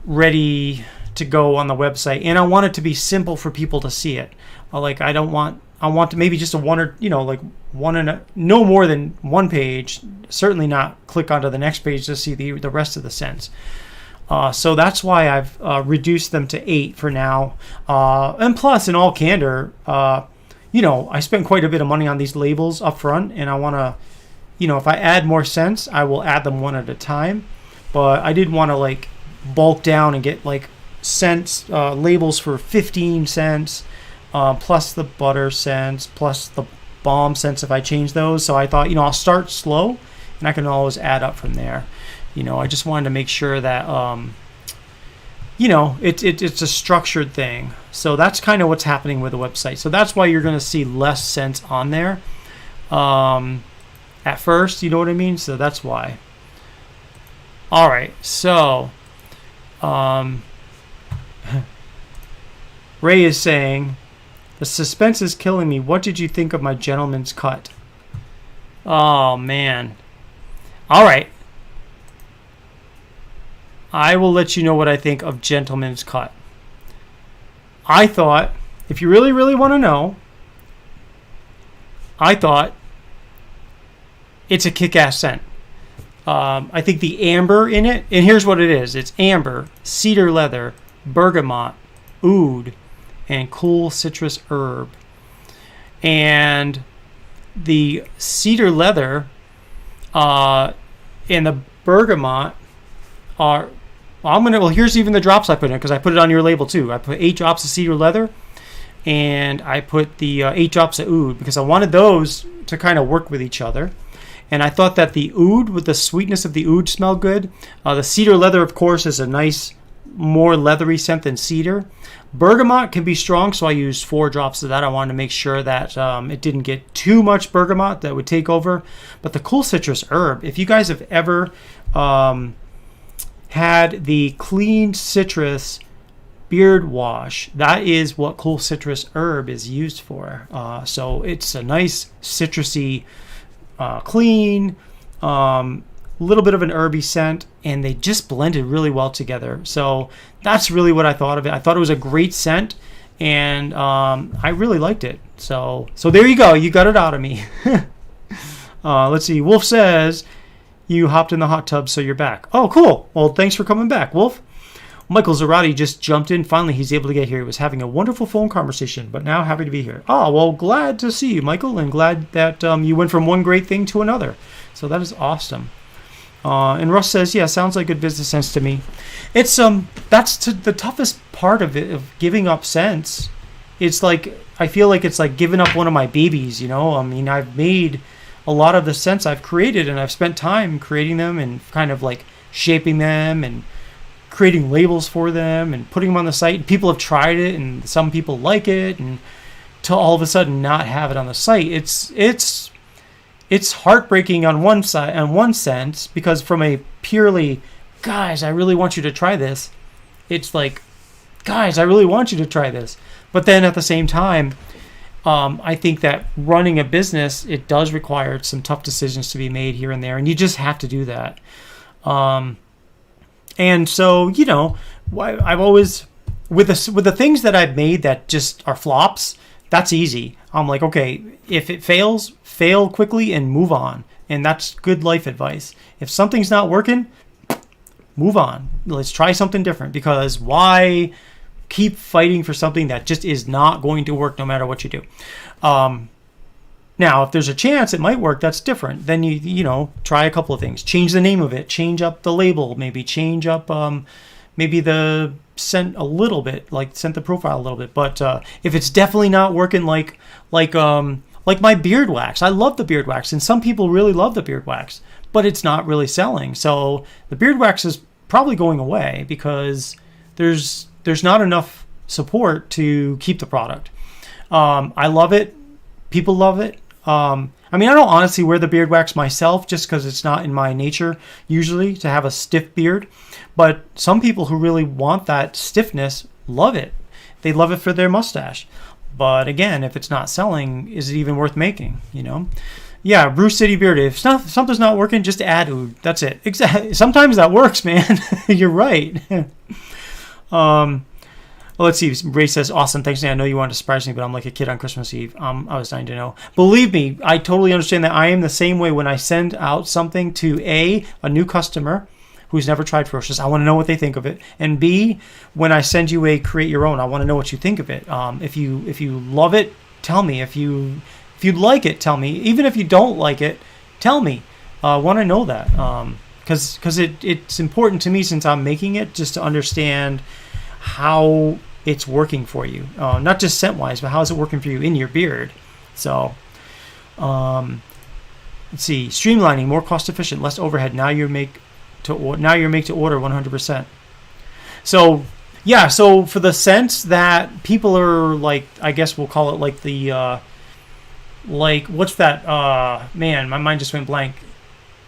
ready to go on the website, and I want it to be simple for people to see it. I want to maybe just a one or no more than one page. Certainly not click onto the next page to see the rest of the scents. So that's why I've reduced them to 8 for now. And plus, in all candor, I spent quite a bit of money on these labels up front, and I want to, if I add more scents, I will add them one at a time. But I didn't want to bulk down and get scents labels for 15 cents, plus the butter scents, plus the balm scents if I change those. So I thought, I'll start slow, and I can always add up from there. I just wanted to make sure that it's a structured thing. So that's kind of what's happening with the website. So that's why you're going to see less scents on there at first, you know what I mean? So that's why. All right, so Ray is saying, the suspense is killing me. What did you think of my gentleman's cut? Oh, man. All right. I will let you know what I think of Gentleman's Cut. I thought, if you really, really want to know, I thought it's a kick-ass scent. I think the amber in it, and here's what it is. It's amber, cedar leather, bergamot, oud, and cool citrus herb. And the cedar leather and the bergamot are... here's even the drops I put in, because I put it on your label too. I put 8 drops of cedar leather, and I put the 8 drops of oud, because I wanted those to kind of work with each other. And I thought that the oud, with the sweetness of the oud, smelled good. The cedar leather, of course, is a nice, more leathery scent than cedar. Bergamot can be strong, so I used 4 drops of that. I wanted to make sure that it didn't get too much bergamot that would take over. But the cool citrus herb, if you guys have ever had the clean citrus beard wash, that is what cool citrus herb is used for. So it's a nice citrusy, clean, little bit of an herby scent, and they just blended really well together. So that's really what I thought of it. I thought it was a great scent, and I really liked it. So there you go. You got it out of me. Let's see. Wolf says, you hopped in the hot tub, so you're back. Oh, cool. Well, thanks for coming back, Wolf. Michael Zarati just jumped in. Finally, he's able to get here. He was having a wonderful phone conversation, but now happy to be here. Oh, well, glad to see you, Michael, and glad that you went from one great thing to another. So that is awesome. And Russ says, yeah, sounds like good business sense to me. It's that's the toughest part of it, of giving up scents. It's like, I feel like it's like giving up one of my babies, I mean, I've made a lot of the scents I've created, and I've spent time creating them and kind of like shaping them and creating labels for them and putting them on the site. And people have tried it, and some people like it, and to all of a sudden not have it on the site, it's heartbreaking on one side, in one sense, because from a purely, guys, I really want you to try this, it's like, guys, I really want you to try this. But then at the same time, I think that running a business, it does require some tough decisions to be made here and there, and you just have to do that. And so, I've always, with the things that I've made that just are flops, that's easy. I'm like, okay, if it fails, fail quickly and move on. And that's good life advice. If something's not working, move on. Let's try something different, because why keep fighting for something that just is not going to work no matter what you do? Now, if there's a chance it might work, that's different. Then you try a couple of things. Change the name of it. Change up the label. Maybe change up maybe the scent a little bit, like scent the profile a little bit. But if it's definitely not working, like my beard wax, I love the beard wax, and some people really love the beard wax, but it's not really selling. So the beard wax is probably going away because there's not enough support to keep the product. I love it. People love it. I mean, I don't honestly wear the beard wax myself just because it's not in my nature usually to have a stiff beard. But some people who really want that stiffness love it. They love it for their mustache. But again, if it's not selling, is it even worth making? You know? Yeah, Bruce City Beard. If something's not working, just add oud. That's it. Exactly. Sometimes that works, man. You're right. Well, let's see. Ray says, awesome. Thanks, Nate. I know you wanted to surprise me, but I'm like a kid on Christmas Eve. I was dying to know. Believe me, I totally understand that. I am the same way when I send out something to a new customer who's never tried Ferocious. I want to know what they think of it. And B, when I send you a create your own, I want to know what you think of it. If you love it, tell me. If you like it, tell me. Even if you don't like it, tell me. I want to know that. Because it's important to me since I'm making it just to understand how it's working for you, not just scent wise, but how is it working for you in your beard? So let's see, streamlining, more cost efficient, less overhead. Now you're make to order 100%. So yeah, so for the scents that people are like, I guess we'll call it like the like, what's that, man, my mind just went blank.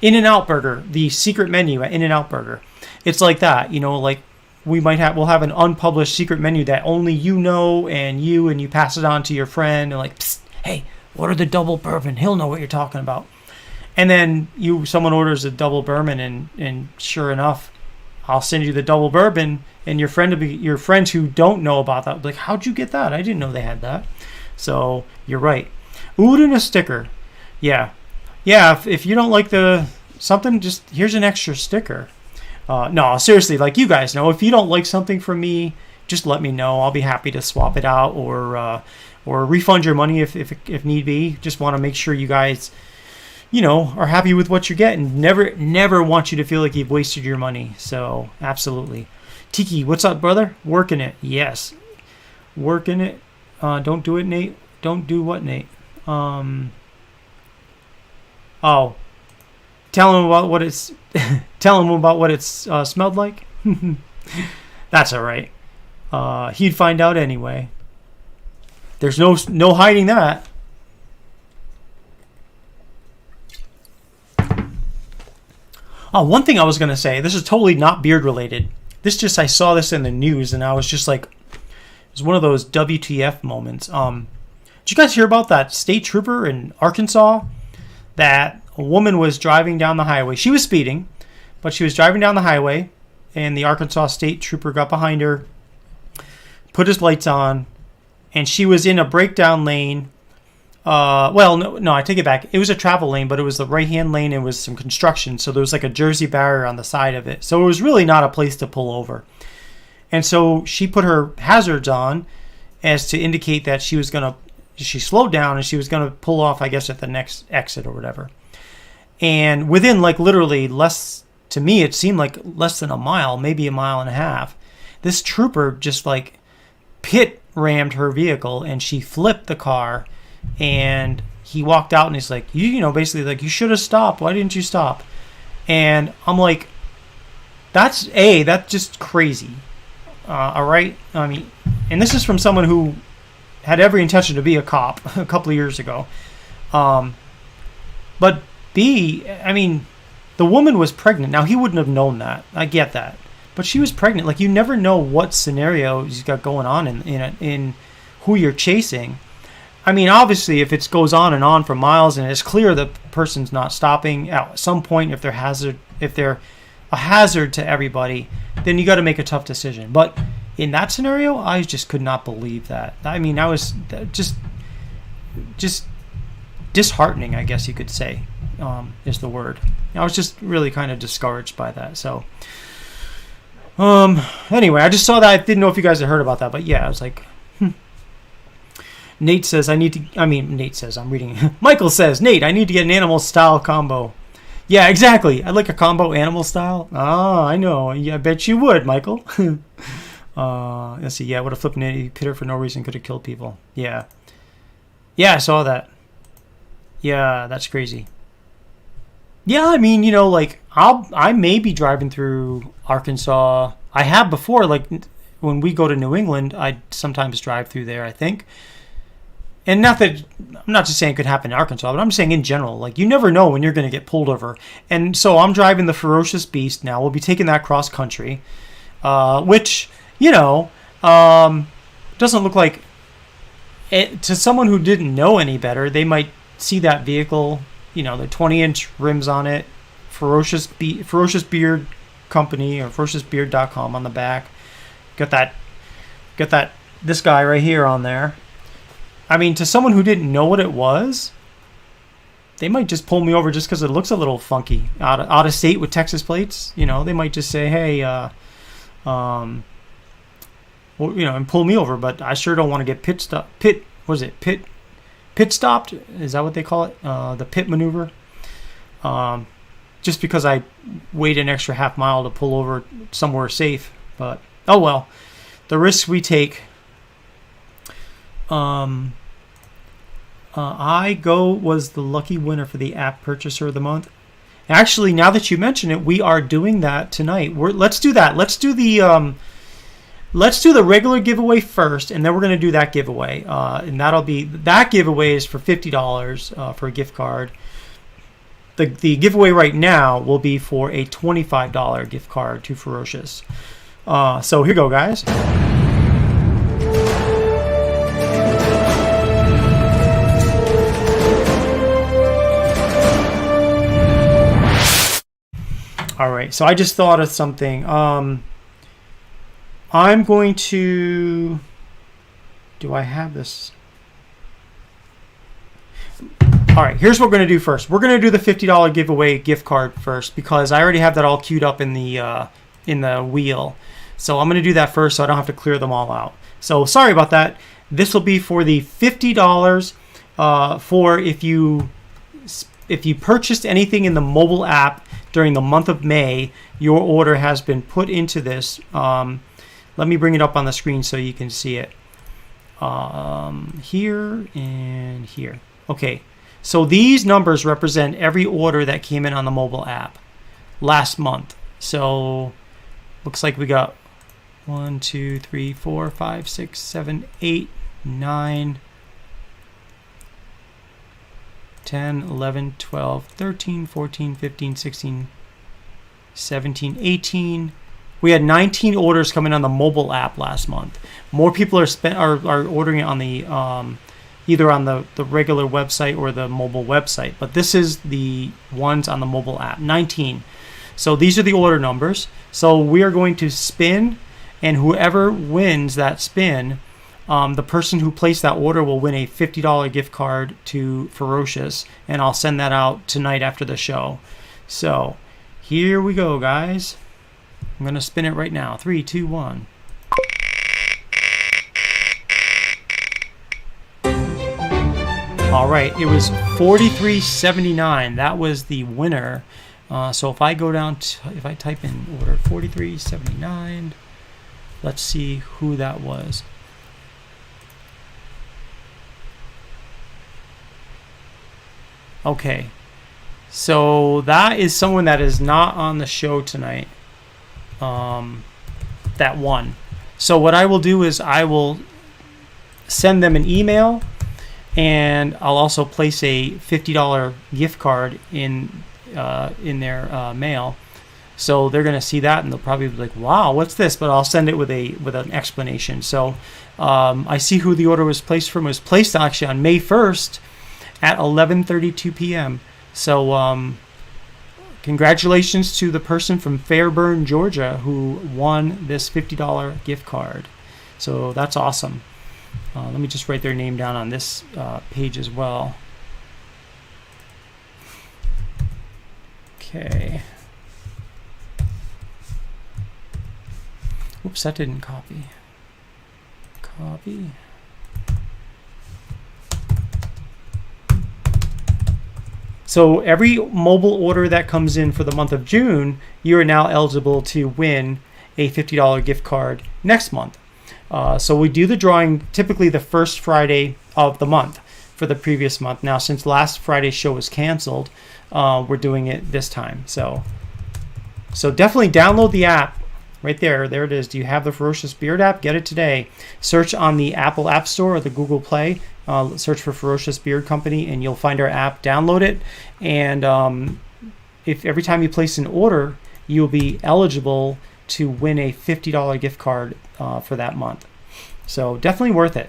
In-N-Out Burger, the secret menu at In-N-Out Burger. It's like that, you know, like we'll have an unpublished secret menu that only you know, and you pass it on to your friend and like, psst, hey, order the double bourbon. He'll know what you're talking about. And then someone orders a double bourbon, and sure enough, I'll send you the double bourbon, and your friends who don't know about that, like, how'd you get that? I didn't know they had that. So you're right. Oud and a sticker. Yeah. If you don't like something, just here's an extra sticker. No, seriously, like you guys know, if you don't like something from me, just let me know. I'll be happy to swap it out or refund your money if need be. Just want to make sure you guys, you know, are happy with what you get and never want you to feel like you've wasted your money. So absolutely. Tiki, what's up, brother? Working it. Yes. Working it. Don't do it, Nate. Don't do what, Nate? Oh. Tell him about what it's smelled like. That's all right. He'd find out anyway. There's no hiding that. Oh, one thing I was gonna say. This is totally not beard related. I saw this in the news and I was just like, it was one of those WTF moments. Did you guys hear about that state trooper in Arkansas? That a woman was driving down the highway. She was speeding, but she was driving down the highway, and the Arkansas state trooper got behind her, put his lights on, and she was in a breakdown lane. No, I take it back. It was a travel lane, but it was the right-hand lane. It was some construction, so there was like a Jersey barrier on the side of it. So it was really not a place to pull over. And so she put her hazards on as to indicate that she slowed down and she was going to pull off, I guess, at the next exit or whatever. And within like literally to me, it seemed like less than a mile, maybe a mile and a half, this trooper just like pit rammed her vehicle and she flipped the car, and he walked out and he's like, you know, basically like, you should have stopped. Why didn't you stop? And I'm like, that's just crazy. All right. I mean, and this is from someone who had every intention to be a cop a couple of years ago. But B, I mean, the woman was pregnant. Now, he wouldn't have known that. I get that. But she was pregnant. Like, you never know what scenario he's got going on in who you're chasing. I mean, obviously, if it goes on and on for miles and it's clear the person's not stopping, at some point, if they're a hazard to everybody, then you got to make a tough decision. But in that scenario, I just could not believe that. I mean, I was just disheartening, I guess you could say, is the word. I was just really kind of discouraged by that. So, anyway, I just saw that. I didn't know if you guys had heard about that, but yeah, I was like, Nate says, I'm reading. Michael says, Nate, I need to get an animal style combo. Yeah, exactly. I'd like a combo animal style. Oh, I know. Yeah, I bet you would, Michael. Let's see. Yeah, what a flipping idiot. He hit her for no reason. Could have killed people. Yeah. Yeah, I saw that. Yeah, that's crazy. Yeah, I mean, like I may be driving through Arkansas. I have before, like when we go to New England, I sometimes drive through there, I think. And not that I'm not just saying it could happen in Arkansas, but I'm saying in general, like you never know when you're going to get pulled over. And so I'm driving the Ferocious Beast now. We'll be taking that cross country, which doesn't look like it, to someone who didn't know any better. They might see that vehicle, the 20-inch rims on it, Ferocious Beard Company or ferociousbeard.com on the back. Got that this guy right here on there. I mean, to someone who didn't know what it was, they might just pull me over just because it looks a little funky, out of state with Texas plates. They might just say, "Hey, and pull me over." But I sure don't want to get pit stopped? Is that what they call it? The pit maneuver. Just because I wait an extra half mile to pull over somewhere safe. But oh well, the risks we take. Was the lucky winner for the app purchaser of the month. Actually, now that you mention it, we are doing that tonight. Let's do that. Let's do the regular giveaway first, and then we're going to do that giveaway. And that giveaway is for $50 for a gift card. The giveaway right now will be for a $25 gift card to Ferocious. So here you go, guys. All right, so I just thought of something. I'm going to... Do I have this? All right, here's what we're going to do first. We're going to do the $50 giveaway gift card first because I already have that all queued up in the wheel. So I'm going to do that first so I don't have to clear them all out. So sorry about that. This will be for the $50 for if you purchased anything in the mobile app during the month of May, your order has been put into this. Let me bring it up on the screen so you can see it. Here and here. Okay, so these numbers represent every order that came in on the mobile app last month. So looks like we got 1, 2, 3, 4, 5, 6, 7, 8, 9, 10, 11, 12, 13, 14, 15, 16, 17, 18. We had 19 orders coming on the mobile app last month. More people are ordering it on the either on the regular website or the mobile website. But this is the ones on the mobile app, 19. So these are the order numbers. So we are going to spin, and whoever wins that spin, the person who placed that order will win a $50 gift card to Ferocious, and I'll send that out tonight after the show. So here we go, guys. I'm going to spin it right now. 3, 2, 1. All right, it was $43.79. That was the winner. So if I go down, if I type in order $43.79, let's see who that was. Okay, so that is someone that is not on the show tonight. That won. So what I will do is I will send them an email, and I'll also place a $50 gift card in their mail. So they're gonna see that and they'll probably be like, "Wow, what's this?" But I'll send it with an explanation. So I see who the order was placed from. It was placed actually on May 1st at 11:32 p.m. So congratulations to the person from Fairburn, Georgia, who won this $50 gift card. So that's awesome. Let me just write their name down on this page as well. Okay. Oops, that didn't copy. Copy. So every mobile order that comes in for the month of June, you are now eligible to win a $50 gift card next month. So we do the drawing typically the first Friday of the month. for the previous month. Now, since last Friday's show was canceled, we're doing it this time. So definitely download the app. Right there. There it is. Do you have the Ferocious Beard app? Get it today. Search on the Apple App Store or the Google Play. Search for Ferocious Beard Company, and you'll find our app. Download it. And if every time you place an order, you'll be eligible to win a $50 gift card for that month. So definitely worth it.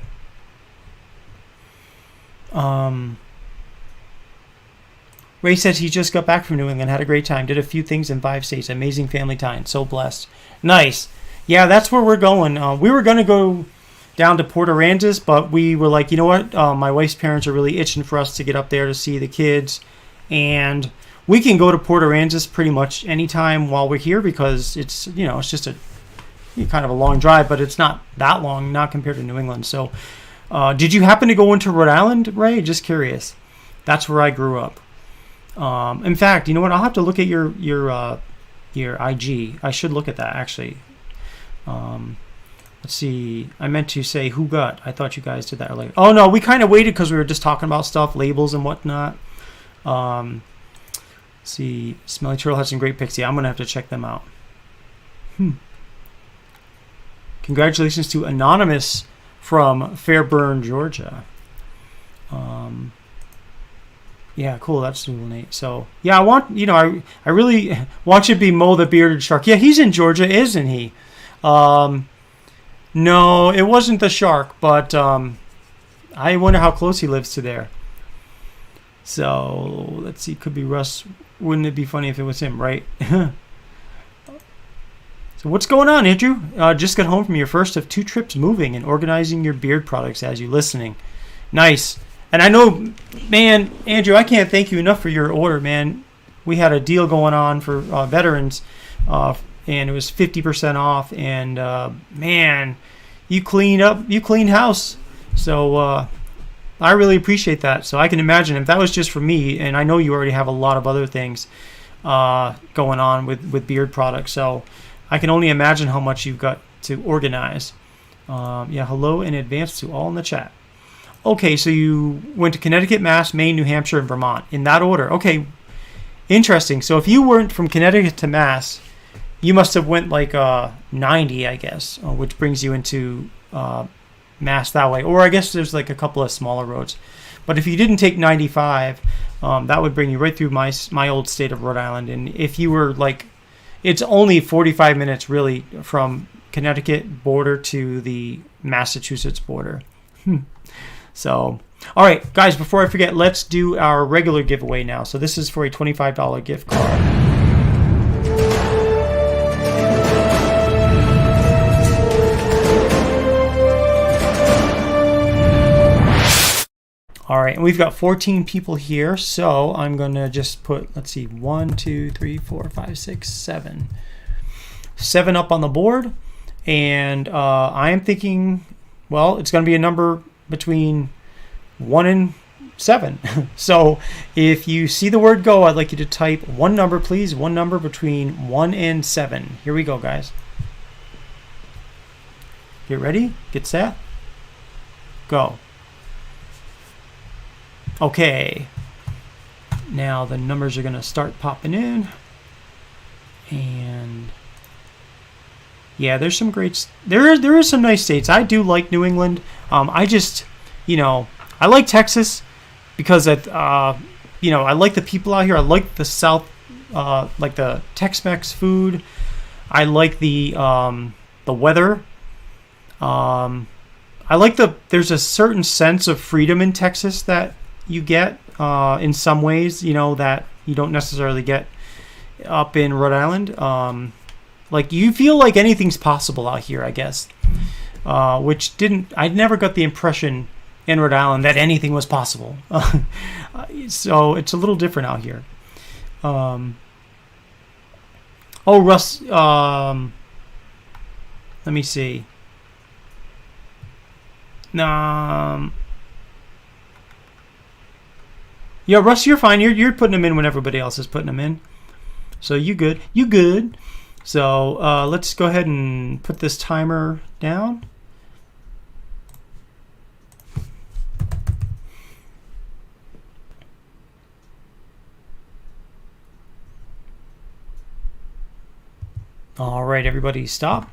Ray says he just got back from New England, had a great time, did a few things in 5 states. Amazing family time. So blessed. Nice. Yeah, that's where we're going. We were going to go down to Port Aransas, but we were like, you know what? My wife's parents are really itching for us to get up there to see the kids. And we can go to Port Aransas pretty much anytime while we're here because it's, it's just a kind of a long drive, but it's not that long, not compared to New England. So did you happen to go into Rhode Island, Ray? Just curious. That's where I grew up. In fact, you know what? I'll have to look at your IG. I should look at that actually. Let's see. I meant to say who got. I thought you guys did that earlier. Oh no, we kind of waited because we were just talking about stuff, labels and whatnot. Let's see. Smelly Turtle has some great pics. Yeah, I'm gonna have to check them out. Congratulations to Anonymous from Fairburn, Georgia. Yeah, cool. That's cool, Nate. So, yeah, I really want you to be Mo the Bearded Shark. Yeah, he's in Georgia, isn't he? No, it wasn't the shark, but I wonder how close he lives to there. So, let's see. Could be Russ. Wouldn't it be funny if it was him, right? So, what's going on, Andrew? Just got home from your first of 2 trips moving and organizing your beard products as you're listening. Nice. And I know, man, Andrew, I can't thank you enough for your order, man. We had a deal going on for veterans, and it was 50% off. And man, you cleaned house. So I really appreciate that. So I can imagine if that was just for me, and I know you already have a lot of other things going on with beard products. So I can only imagine how much you've got to organize. Yeah, hello in advance to all in the chat. Okay, so you went to Connecticut, Mass, Maine, New Hampshire, and Vermont. In that order. Okay, interesting. So if you weren't from Connecticut to Mass, you must have went like 90, I guess, which brings you into Mass that way. Or I guess there's like a couple of smaller roads. But if you didn't take 95, that would bring you right through my old state of Rhode Island. And if you were like, it's only 45 minutes really from Connecticut border to the Massachusetts border. So, all right, guys, before I forget, let's do our regular giveaway now. So this is for a $25 gift card. All right, and we've got 14 people here, so I'm going to just put, let's see, 1, 2, 3, 4, 5, 6, 7. 7 up on the board, and I am thinking, well, it's going to be a number between 1 and 7. So if you see the word go, I'd like you to type one number, please. One number between 1 and 7. Here we go, guys. Get ready. Get set. Go. Okay. Now the numbers are going to start popping in. And yeah, there's some great, there is some nice states. I do like New England. I just, I like Texas because I like the people out here. I like the South, like the Tex-Mex food. I like the weather. I like there's a certain sense of freedom in Texas that you get in some ways, that you don't necessarily get up in Rhode Island. Like you feel like anything's possible out here, I guess. Which I never got the impression in Rhode Island that anything was possible. So it's a little different out here. Russ, let me see. Yeah, Russ, you're fine. You're putting them in when everybody else is putting them in. So you good. You good. So let's go ahead and put this timer down. All right, everybody, stop.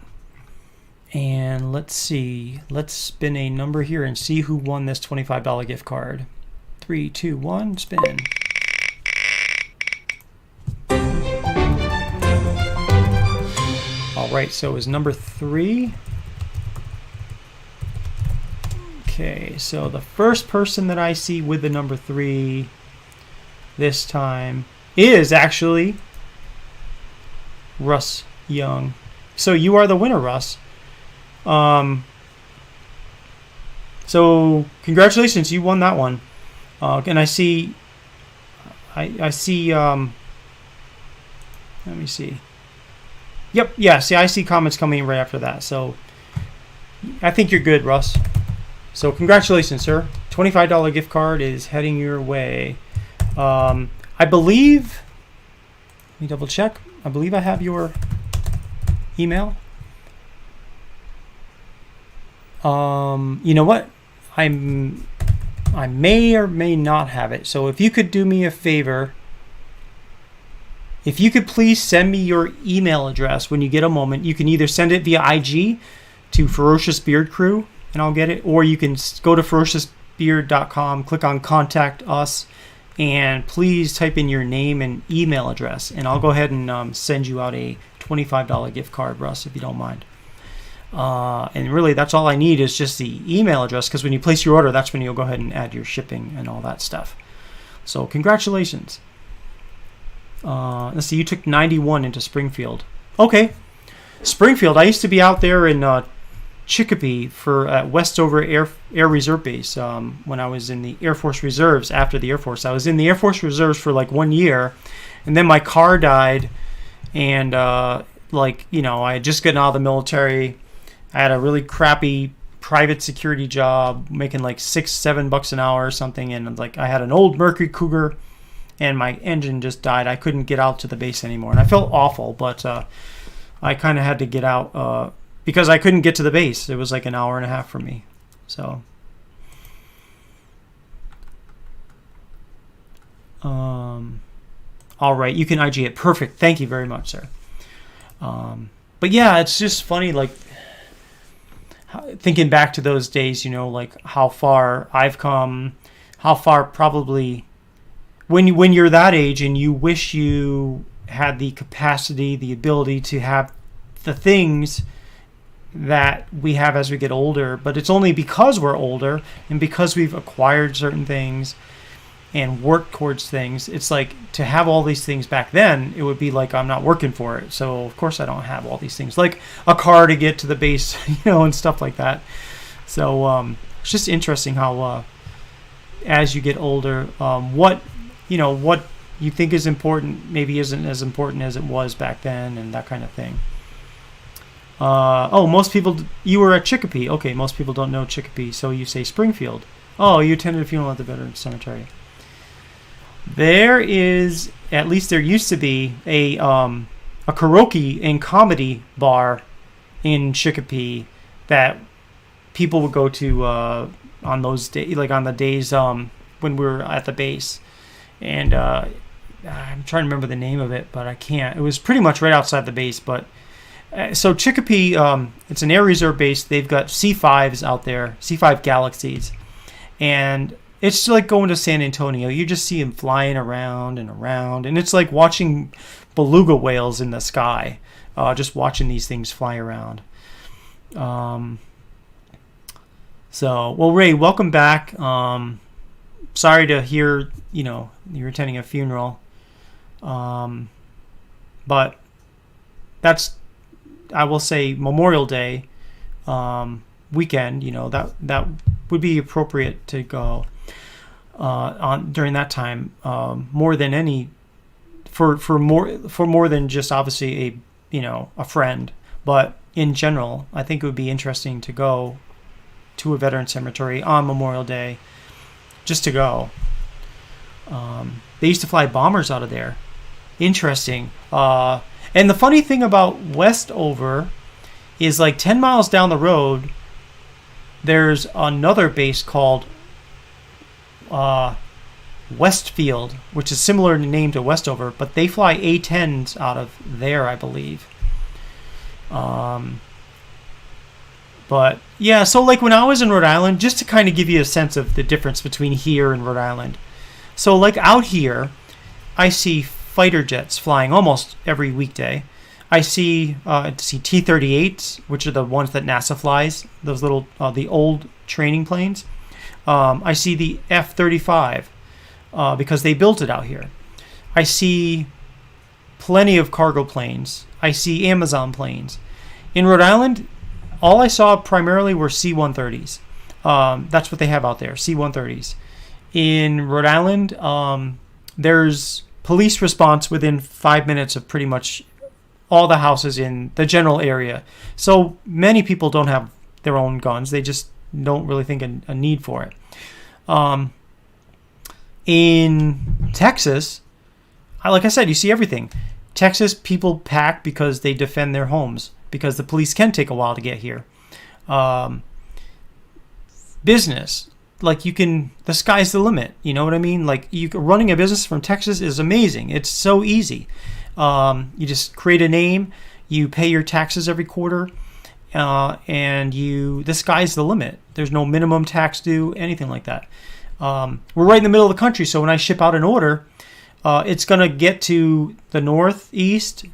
And let's see. Let's spin a number here and see who won this $25 gift card. 3, 2, 1, spin. All right, so it was number 3. Okay, so the first person that I see with the number 3 this time is actually Russ Young. So you are the winner, Russ. So congratulations, you won that one. And I see, I see. Let me see. Yep, yeah. See, I see comments coming in right after that. So I think you're good, Russ. So congratulations, sir. $25 gift card is heading your way. I believe. Let me double check. I believe I have your email. You know what? I may or may not have it. So if you could do me a favor, if you could please send me your email address when you get a moment. You can either send it via IG to Ferocious Beard Crew, and I'll get it, or you can go to ferociousbeard.com, click on Contact Us, and please type in your name and email address, and I'll go ahead and send you out a $25 gift card, Russ, if you don't mind. And really, that's all I need is just the email address, because when you place your order, that's when you'll go ahead and add your shipping and all that stuff. So congratulations. Let's see, you took 91 into Springfield. Okay. Springfield, I used to be out there in Chicopee for Westover Air Reserve Base when I was in the Air Force Reserves after the Air Force. I was in the Air Force Reserves for like 1 year, and then my car died, and I had just gotten out of the military. I had a really crappy private security job making like $6-7 an hour or something, and I had an old Mercury Cougar, and my engine just died. I couldn't get out to the base anymore, and I felt awful, but I kind of had to get out because I couldn't get to the base. It was like an hour and a half for me. So all right, you can IG it. Perfect. Thank you very much, sir. But yeah, it's just funny, thinking back to those days, how far I've come, how far probably when you're that age and you wish you had the capacity, the ability to have the things that we have as we get older, but it's only because we're older and because we've acquired certain things and worked towards things. It's like to have all these things back then, it would be like I'm not working for it. So of course I don't have all these things, like a car to get to the base, and stuff like that. So it's just interesting how as you get older, what you think is important maybe isn't as important as it was back then, and that kind of thing. Most people, you were at Chicopee. Okay, most people don't know Chicopee, so you say Springfield. Oh, you attended a funeral at the Veterans Cemetery. There is, at least there used to be, a karaoke and comedy bar in Chicopee that people would go to on those days, like on the days when we were at the base. And I'm trying to remember the name of it, but I can't. It was pretty much right outside the base. But so Chicopee, it's an air reserve base. They've got C-5s out there, C-5 Galaxies, and it's like going to San Antonio. You just see them flying around and around, and it's like watching beluga whales in the sky, just watching these things fly around. Well, Ray, welcome back. Sorry to hear, you're attending a funeral. But that's, I will say, Memorial Day weekend, that would be appropriate to go on during that time, more than any, for more than just obviously a friend, but in general, I think it would be interesting to go to a veteran cemetery on Memorial Day, just to go. They used to fly bombers out of there. Interesting. And the funny thing about Westover is, like 10 miles down the road, there's another base called Westfield, which is similar in name to Westover, but they fly A-10s out of there, I believe. Um, but yeah, so like when I was in Rhode Island, just to kind of give you a sense of the difference between here and Rhode Island. So like out here, I see fighter jets flying almost every weekday. I see T-38s, which are the ones that NASA flies, those little the old training planes. I see the F-35 because they built it out here. I see plenty of cargo planes. I see Amazon planes. In Rhode Island, all I saw primarily were C-130s. That's what they have out there, C-130s. In Rhode Island, there's police response within 5 minutes of pretty much all the houses in the general area. So many people don't have their own guns. They just don't really think a need for it. In Texas, like I said, you see everything. Texas, people pack because they defend their homes, because the police can take a while to get here. Business, like the sky's the limit. You know what I mean? Like running a business from Texas is amazing. It's so easy. You just create a name, you pay your taxes every quarter, and the sky's the limit. There's no minimum tax due, anything like that. We're right in the middle of the country, so when I ship out an order, it's going to get to the northeast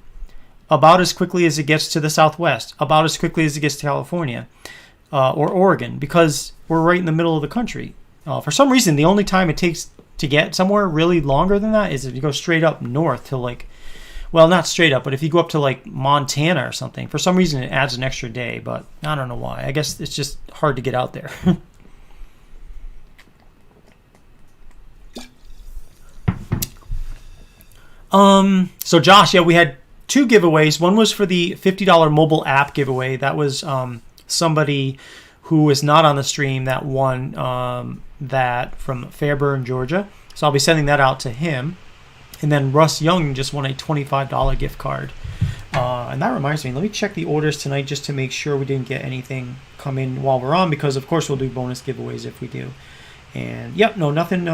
about as quickly as it gets to the southwest, about as quickly as it gets to California or Oregon, because we're right in the middle of the country. For some reason, the only time it takes to get somewhere really longer than that is if you go straight up north to well, not straight up, but if you go up to Montana or something, for some reason it adds an extra day, but I don't know why. I guess it's just hard to get out there. So Josh, yeah, we had 2 giveaways. One was for the $50 mobile app giveaway. That was somebody who is not on the stream that won that from Fairburn, Georgia. So I'll be sending that out to him. And then Russ Young just won a $25 gift card. And that reminds me, let me check the orders tonight just to make sure we didn't get anything come in while we're on, because of course we'll do bonus giveaways if we do. And yep, no, nothing.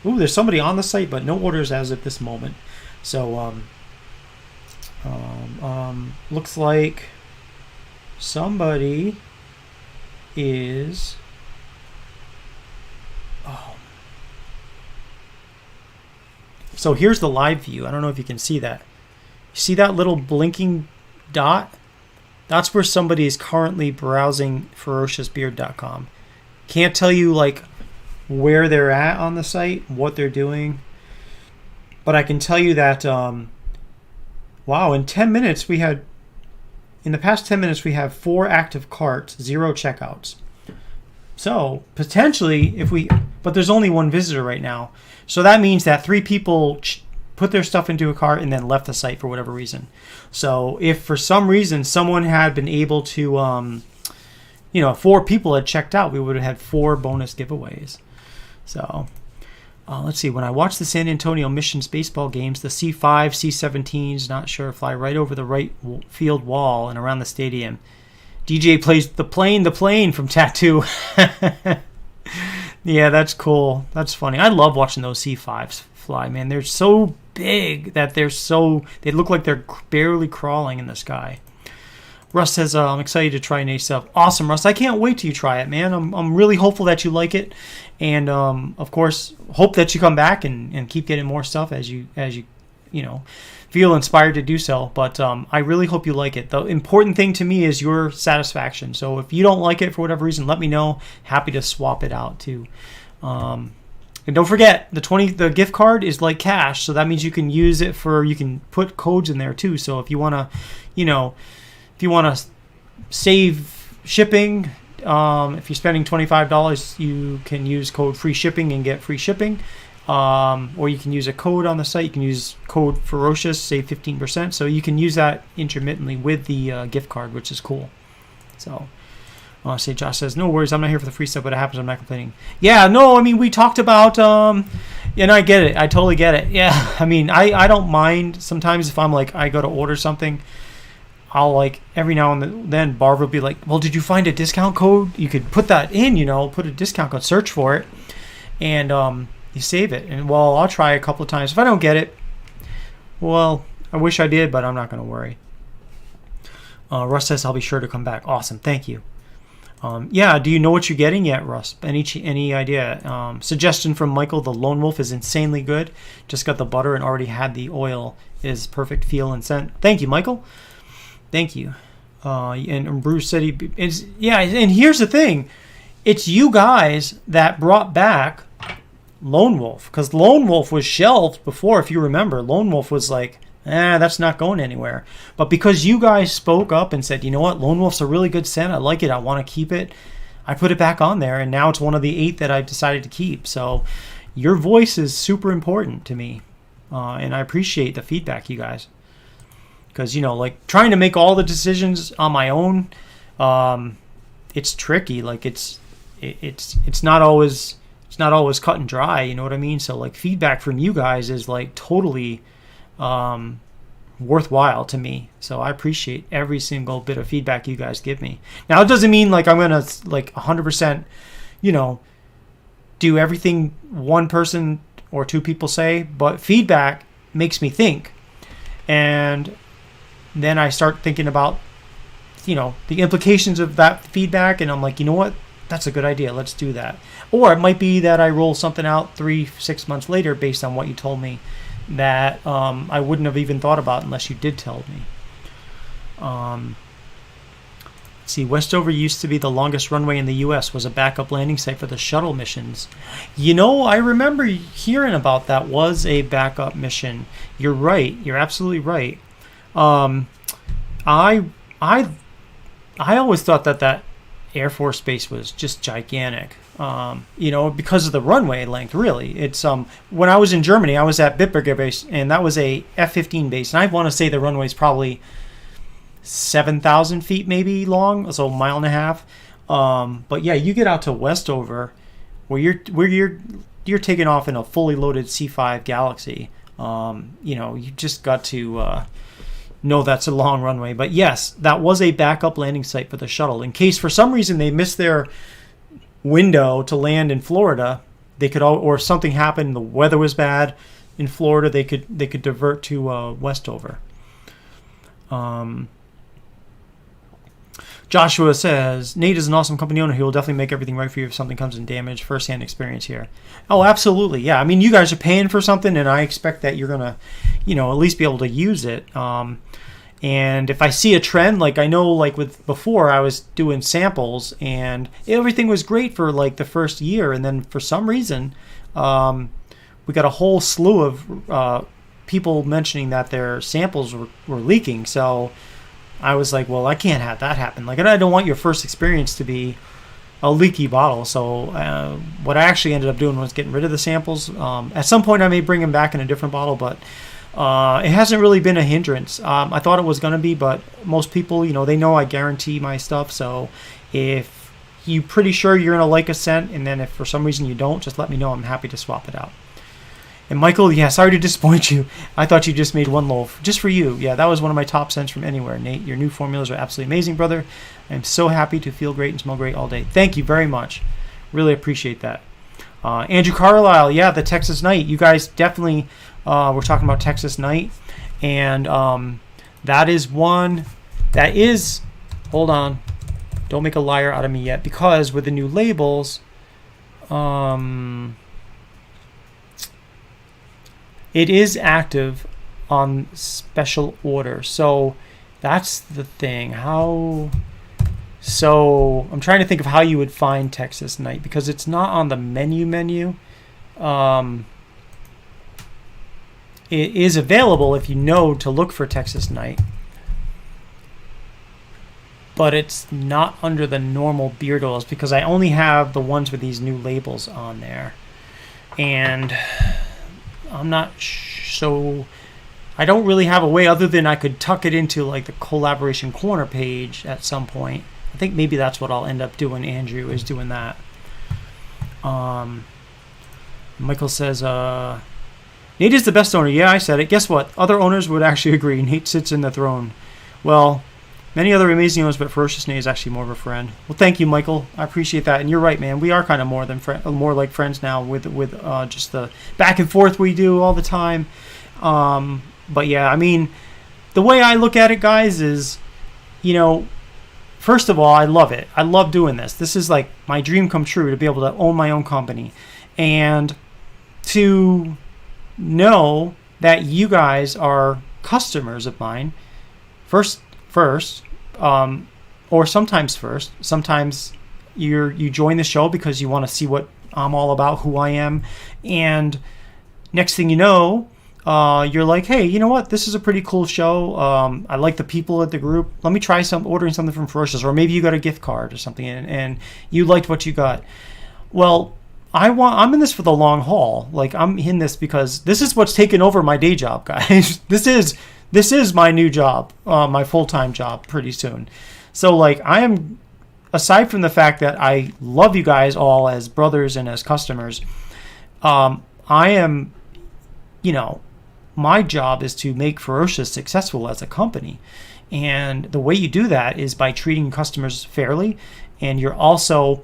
There's somebody on the site, but no orders as of this moment. So looks like somebody is. So here's the live view. I don't know if you can see that. You see that little blinking dot? That's where somebody is currently browsing ferociously.com. Can't tell you where they're at on the site, what they're doing, but I can tell you that wow, in the past 10 minutes we have 4 active carts, 0 checkouts. So potentially but there's only 1 visitor right now. So that means that 3 people put their stuff into a cart and then left the site for whatever reason. So if for some reason someone had been able to, 4 people had checked out, we would have had 4 bonus giveaways. So let's see. When I watch the San Antonio Missions baseball games, the C5, C-17s, not sure, fly right over the right field wall and around the stadium. DJ plays the plane from Tattoo. Yeah, that's cool. That's funny. I love watching those C5s fly, man. They're so big that they look like they're barely crawling in the sky. Russ says, I'm excited to try NA stuff. Awesome, Russ. I can't wait till you try it, man. I'm really hopeful that you like it. And, of course, hope that you come back and keep getting more stuff as you feel inspired to do so. But I really hope you like it. The important thing to me is your satisfaction. So if you don't like it for whatever reason, let me know. Happy to swap it out too. And don't forget, the gift card is like cash, so that means you can use it you can put codes in there too. So if you want to, save shipping, if you're spending $25, you can use code free shipping and get free shipping. Or you can use a code on the site. You can use code Ferocious, save 15%. So you can use that intermittently with the gift card, which is cool. So, Josh says, no worries, I'm not here for the free stuff, but it happens, I'm not complaining. Yeah, no, I mean, we talked about, and I get it. I totally get it. Yeah, I mean, I don't mind sometimes if I'm I go to order something, I'll every now and then Barbara will be like, well, did you find a discount code? You could put that in, put a discount code, search for it, and, you save it. And, well, I'll try a couple of times. If I don't get it, well, I wish I did, but I'm not going to worry. Russ says I'll be sure to come back. Awesome, thank you. Yeah, do you know what you're getting yet, Russ? Any idea? Suggestion from Michael, the Lone Wolf is insanely good. Just got the butter and already had the oil. Is perfect feel and scent. Thank you, Michael. Thank you. And Bruce said and here's the thing. It's you guys that brought back Lone Wolf. Because Lone Wolf was shelved before, if you remember. Lone Wolf was like, that's not going anywhere. But because you guys spoke up and said, you know what, Lone Wolf's a really good scent. I like it. I want to keep it. I put it back on there, and now it's one of the 8 that I've decided to keep. So your voice is super important to me, and I appreciate the feedback, you guys. Because, like trying to make all the decisions on my own, it's tricky. Like it's not always cut and dry. You know what I mean? So like feedback from you guys is like totally worthwhile to me. So I appreciate every single bit of feedback you guys give me. Now it doesn't mean like I'm gonna like 100% do everything one person or 2 people say, but feedback makes me think, and then I start thinking about the implications of that feedback, and I'm like, you know what, that's a good idea, let's do that. Or it might be that I roll something out 3-6 months later based on what you told me that I wouldn't have even thought about unless you did tell me. See, Westover used to be the longest runway in the U.S., was a backup landing site for the shuttle missions. I remember hearing about that was a backup mission. You're right. You're absolutely right. I always thought that Air Force Base was just gigantic. Because of the runway length, really. It's when I was in Germany, I was at Bitburger Base, and that was a F-15 base, and I want to say the runway is probably 7,000 feet maybe long, so a mile and a half. But yeah, you get out to Westover, where you're taking off in a fully loaded C-5 Galaxy. You just got to know that's a long runway. But yes, that was a backup landing site for the shuttle. In case for some reason they missed their window to land in Florida, they could or something happened, the weather was bad in Florida, they could divert to Westover. Joshua says, Nate is an awesome company owner. He will definitely make everything right for you if something comes in damage. First-hand experience here. Oh, absolutely. Yeah, I mean, you guys are paying for something, and I expect that you're going to, at least be able to use it. And if I see a trend, like I know, like with before, I was doing samples, and everything was great for like the first year, and then for some reason, we got a whole slew of people mentioning that their samples were leaking. So I was like, well, I can't have that happen. Like, I don't want your first experience to be a leaky bottle. So what I actually ended up doing was getting rid of the samples. At some point, I may bring them back in a different bottle, but it hasn't really been a hindrance. I thought it was going to be, but most people, they know I guarantee my stuff. So if you're pretty sure you're going to like a scent, and then if for some reason you don't, just let me know. I'm happy to swap it out. And Michael, yeah, sorry to disappoint you. I thought you just made one loaf. Just for you. Yeah, that was one of my top scents from anywhere. Nate, your new formulas are absolutely amazing, brother. I'm so happy to feel great and smell great all day. Thank you very much. Really appreciate that. Andrew Carlisle, yeah, the Texas Night. You guys definitely were talking about Texas Night. And that is one that is, hold on, don't make a liar out of me yet, because with the new labels, it is active on special order. So that's the thing. So I'm trying to think of how you would find Texas Night, because it's not on the menu. It is available if you know to look for Texas Night, but it's not under the normal beard oils, because I only have the ones with these new labels on there. And I'm not so I don't really have a way other than I could tuck it into like the collaboration corner page at some point. I think maybe that's what I'll end up doing. Andrew is doing that. Michael says, Nate is the best owner. Yeah, I said it. Guess what? Other owners would actually agree. Nate sits in the throne. Well, many other amazing owners, but Ferocious Nate is actually more of a friend. Well, thank you, Michael. I appreciate that. And you're right, man. We are kind of more like friends now with just the back and forth we do all the time. But yeah, I mean, the way I look at it, guys, is you know, first of all, I love it. I love doing this. This is like my dream come true to be able to own my own company and to know that you guys are customers of mine first, or sometimes first. Sometimes you join the show because you want to see what I'm all about, who I am, and next thing you know, you're like, hey, you know what? This is a pretty cool show. I like the people at the group. Let me try ordering something from Ferocious, or maybe you got a gift card or something, and you liked what you got. Well, I'm in this for the long haul. Like, I'm in this because this is what's taken over my day job, guys. This is my new job, my full-time job pretty soon. So, like, I am, aside from the fact that I love you guys all as brothers and as customers, I am, my job is to make Ferocious successful as a company. And the way you do that is by treating customers fairly, and you're also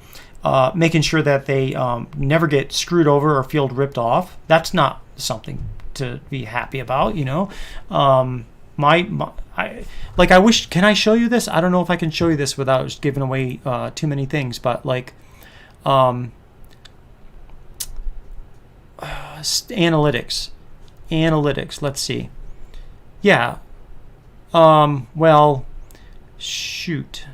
making sure that they never get screwed over or feel ripped off. That's not something to be happy about, I wish, can I show you this? I don't know if I can show you this without just giving away too many things, but like analytics, let's see. Yeah. Well, shoot.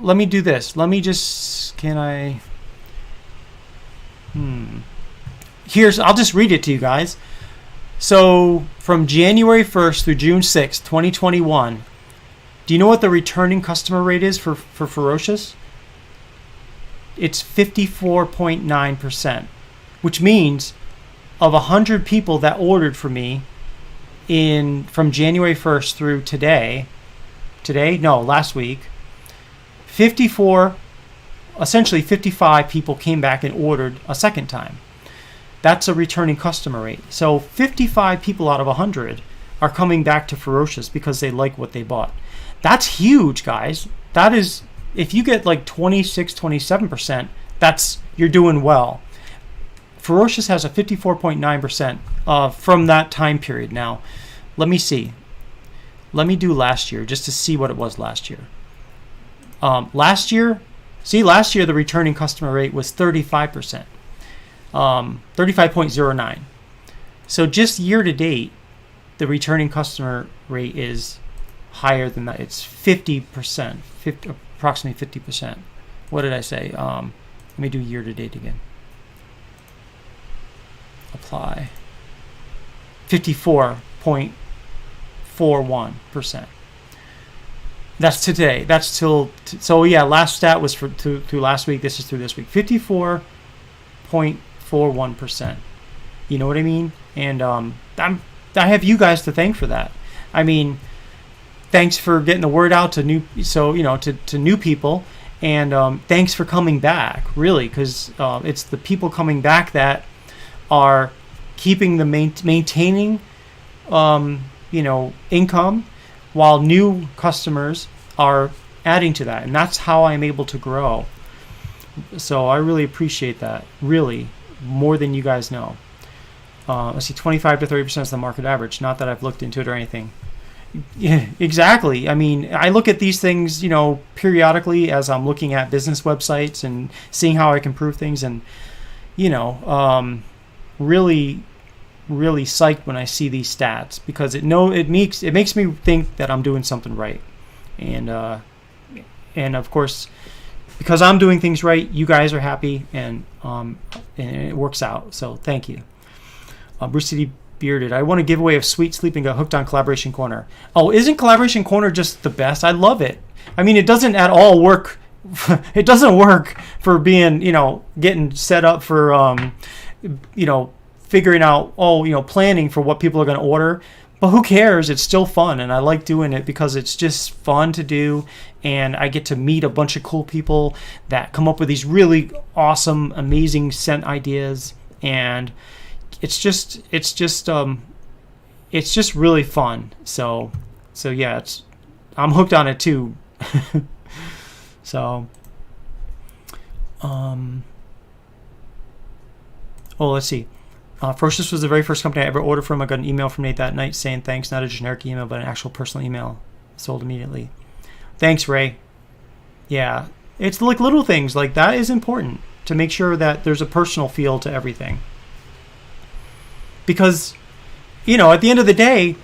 Let me do this. Let me just, can I? I'll just read it to you guys. So from January 1st through June 6th, 2021, do you know what the returning customer rate is for Ferocious? It's 54.9%, which means of 100 people that ordered from me from January 1st through last week, 55 people came back and ordered a second time. That's a returning customer rate. So 55 people out of 100 are coming back to Ferocious because they like what they bought. That's huge, guys. That is, if you get like 26, 27%, you're doing well. Ferocious has a 54.9% from that time period. Now, let me see. Let me do last year just to see what it was last year. Last year the returning customer rate was 35%, 35.09. So just year to date, the returning customer rate is higher than that. It's 50%, approximately 50%. What did I say? Let me do year to date again. Apply. 54.41%. That's today. That's so yeah, last stat was through last week. This is through this week. 54.41%. You know what I mean? And I have you guys to thank for that. I mean, thanks for getting the word out to new people, and thanks for coming back, really, because it's the people coming back that are keeping maintaining income, while new customers are adding to that. And that's how I'm able to grow. So I really appreciate that, really, more than you guys know. Let's see, 25 to 30% is the market average. Not that I've looked into it or anything. Yeah, exactly. I mean, I look at these things, periodically as I'm looking at business websites and seeing how I can improve things. And, really psyched when I see these stats, because it makes me think that I'm doing something right, and of course, because I'm doing things right, you guys are happy, and it works out. So thank you. Bruce City Bearded, I want to give away a sweet sleep and got hooked on Collaboration Corner. Oh, isn't Collaboration Corner just the best? I love it. I mean, it doesn't at all work. It doesn't work for being, getting set up for, figuring out, planning for what people are going to order. But who cares? It's still fun, and I like doing it because it's just fun to do, and I get to meet a bunch of cool people that come up with these really awesome, amazing scent ideas, and it's just really fun. So yeah, I'm hooked on it too. So, let's see. Ferocious was the very first company I ever ordered from. I got an email from Nate that night saying thanks, not a generic email, but an actual personal email. Sold immediately. Thanks, Ray. Yeah, it's like little things like that is important to make sure that there's a personal feel to everything. Because, at the end of the day,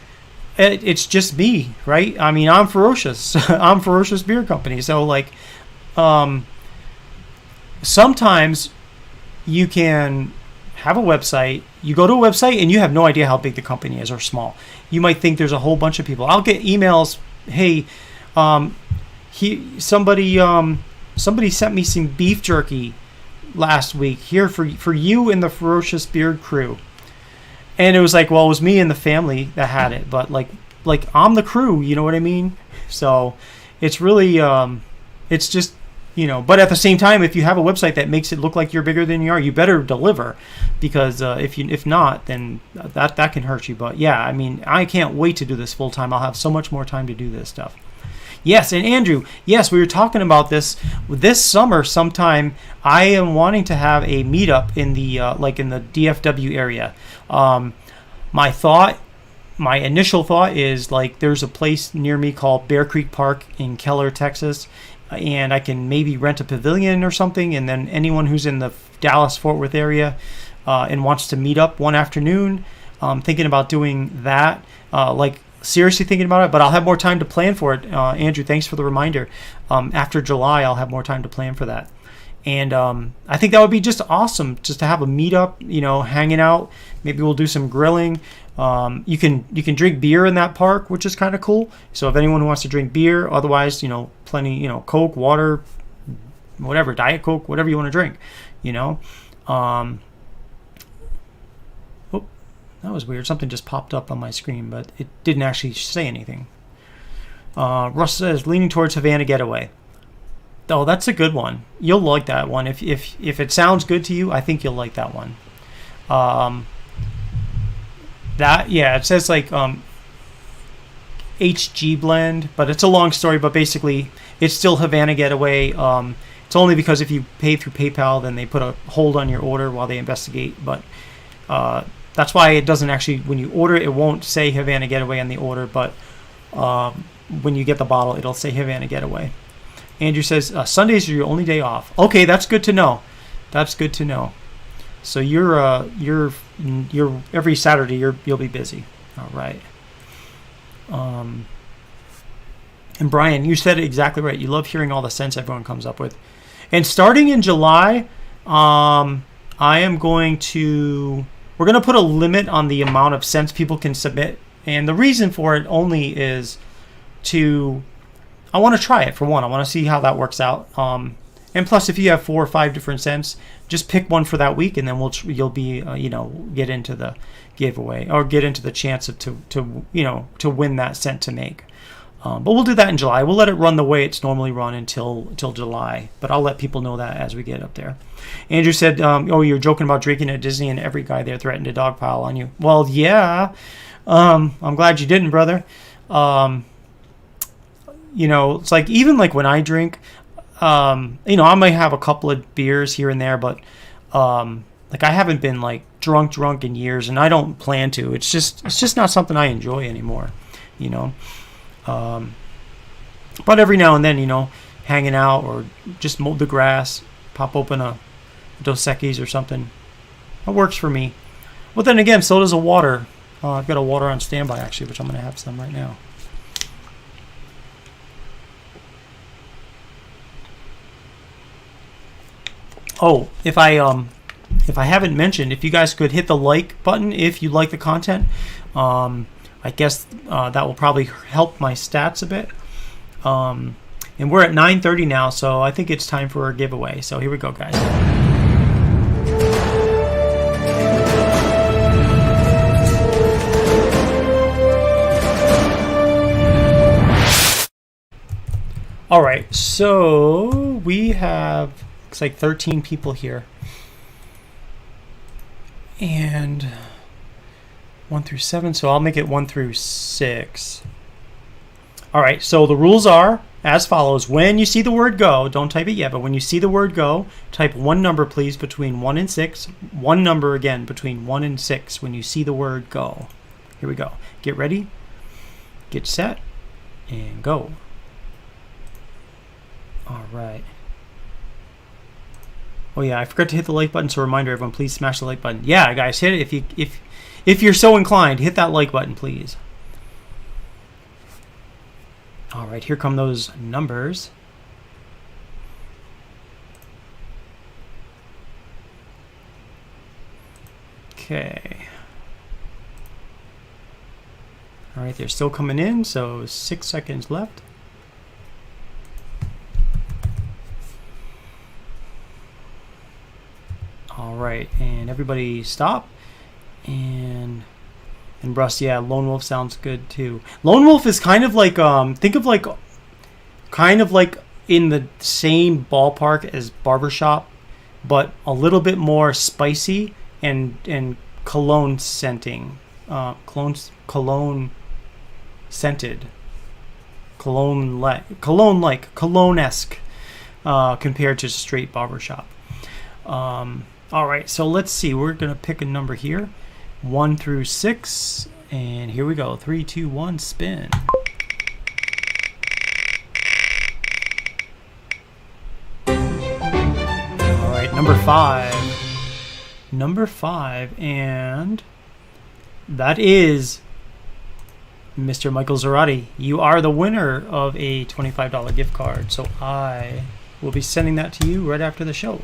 it's just me, right? I mean, I'm Ferocious. I'm Ferocious Beer Company. So, like, sometimes you can have a website. You go to a website and you have no idea how big the company is or small. You might think there's a whole bunch of people. I'll get emails. Hey, somebody sent me some beef jerky last week here for you and the Ferocious Beard crew. And it was like, well, it was me and the family that had it, but like I'm the crew, you know what I mean? So it's really, it's just, but at the same time, if you have a website that makes it look like you're bigger than you are, you better deliver, because if not, then that can hurt you. But yeah, I mean, I can't wait to do this full time. I'll have so much more time to do this stuff. Yes, and Andrew, yes, we were talking about this summer sometime. I am wanting to have a meetup in the in the DFW area. My initial thought is like there's a place near me called Bear Creek Park in Keller, Texas, and I can maybe rent a pavilion or something, and then anyone who's in the Dallas-Fort Worth area and wants to meet up one afternoon, thinking about doing that, seriously thinking about it, but I'll have more time to plan for it. Andrew, thanks for the reminder. After July, I'll have more time to plan for that. And I think that would be just awesome just to have a meetup, hanging out. Maybe we'll do some grilling. You can drink beer in that park, which is kind of cool. So if anyone who wants to drink beer, otherwise, plenty, Coke, water, whatever, Diet Coke, whatever you want to drink, That was weird. Something just popped up on my screen, but it didn't actually say anything. Russ says, leaning towards Havana Getaway. Oh, that's a good one. You'll like that one. If it sounds good to you, I think you'll like that one. It says like HG blend, but it's a long story, but basically it's still Havana Getaway. It's only because if you pay through PayPal, then they put a hold on your order while they investigate, but that's why it doesn't actually, when you order it won't say Havana Getaway on the order, but when you get the bottle, it'll say Havana Getaway. Andrew says, Sundays are your only day off. Okay, that's good to know. That's good to know. So you're every Saturday you'll be busy. All right. And Brian, you said it exactly right. You love hearing all the scents everyone comes up with. And starting in July, we're going to put a limit on the amount of scents people can submit. And the reason for it only is I want to try it for one. I want to see how that works out. And plus, if you have 4 or 5 different scents, just pick one for that week, and then you'll be get into the giveaway or get into the chance of to win that scent to make. But we'll do that in July. We'll let it run the way it's normally run until July. But I'll let people know that as we get up there. Andrew said, you're joking about drinking at Disney and every guy there threatened to dogpile on you. Well, yeah. I'm glad you didn't, brother. It's like even like when I drink, I might have a couple of beers here and there, but like I haven't been like drunk in years, and I don't plan to. It's just not something I enjoy anymore, But every now and then, hanging out or just mow the grass, pop open a Dos Equis or something, that works for me. But then again, so does a water. I've got a water on standby actually, which I'm going to have some right now. Oh, if I haven't mentioned, if you guys could hit the like button if you like the content, I guess that will probably help my stats a bit. And we're at 9:30 now, so I think it's time for our giveaway. So here we go, guys. All right, so we have, looks like 13 people here. And 1 through 7, so I'll make it 1 through 6. All right, so the rules are as follows. When you see the word go, don't type it yet, but when you see the word go, type one number, please, between 1 and 6. One number again between 1 and 6 when you see the word go. Here we go. Get ready, get set, and go. All right. Oh yeah, I forgot to hit the like button, so reminder everyone, please smash the like button. Yeah, guys, hit it if you're so inclined. Hit that like button, please. All right, here come those numbers. Okay. All right, they're still coming in, so 6 seconds left. All right, and everybody stop. And Russ, yeah, Lone Wolf sounds good too. Lone Wolf is kind of like think of like kind of like in the same ballpark as Barbershop, but a little bit more spicy and cologne scenting. Cologne scented. Cologne-esque compared to straight Barbershop. All right, so let's see. We're going to pick a number here. 1 through 6, and here we go. 3, 2, 1, spin. All right, number 5. Number 5, and that is Mr. Michael Zarati. You are the winner of a $25 gift card, so I will be sending that to you right after the show.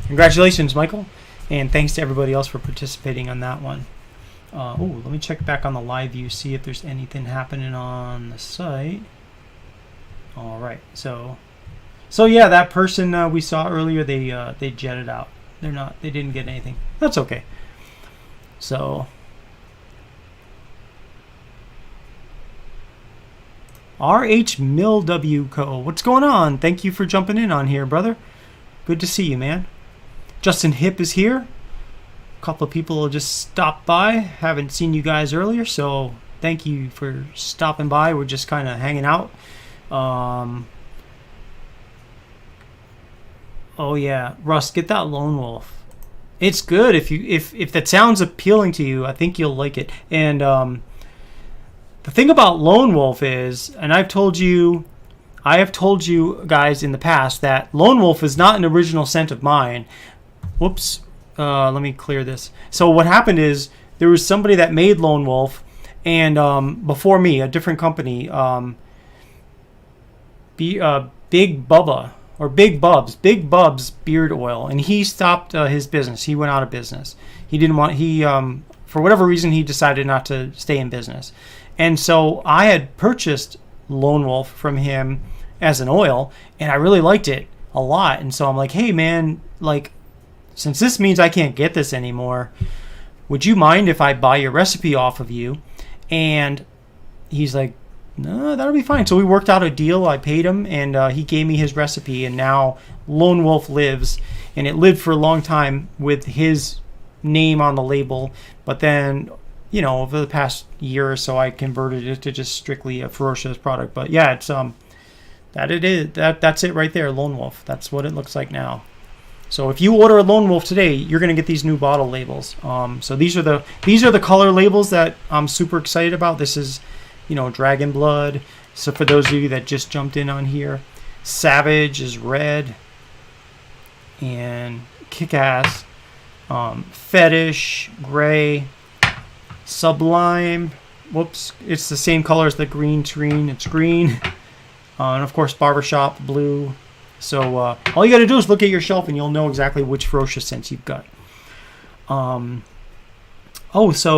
Congratulations, Michael. And thanks to everybody else for participating on that one. Let me check back on the live view, see if there's anything happening on the site. All right, so yeah, that person we saw earlier, they jetted out. They didn't get anything. That's okay. So RH Mill W Co. What's going on? Thank you for jumping in on here, brother. Good to see you, man. Justin Hip is here. A couple of people just stopped by. Haven't seen you guys earlier, so thank you for stopping by. We're just kind of hanging out. Oh yeah, Russ, get that Lone Wolf. It's good if that sounds appealing to you. I think you'll like it. And the thing about Lone Wolf is, and I have told you guys in the past that Lone Wolf is not an original scent of mine. Whoops. Let me clear this. So what happened is there was somebody that made Lone Wolf, and before me, a different company, Big Bub's beard oil, and he stopped his business. He went out of business. He didn't want. For whatever reason, he decided not to stay in business, and so I had purchased Lone Wolf from him as an oil, and I really liked it a lot. And so I'm like, hey man, like, since this means I can't get this anymore, would you mind if I buy your recipe off of you? And he's like, no, that'll be fine. So we worked out a deal. I paid him, and he gave me his recipe, and now Lone Wolf lives, and it lived for a long time with his name on the label. But then, over the past year or so, I converted it to just strictly a Ferocious product. But yeah, it's that's it right there, Lone Wolf. That's what it looks like now. So if you order a Lone Wolf today, you're going to get these new bottle labels. So these are the color labels that I'm super excited about. This is, Dragon Blood. So for those of you that just jumped in on here, Savage is red, and Kick-Ass, Fetish, gray, Sublime. Whoops, it's the same color as the green screen. It's green, and of course Barbershop blue. So all you got to do is look at your shelf, and you'll know exactly which Ferocious scents you've got. So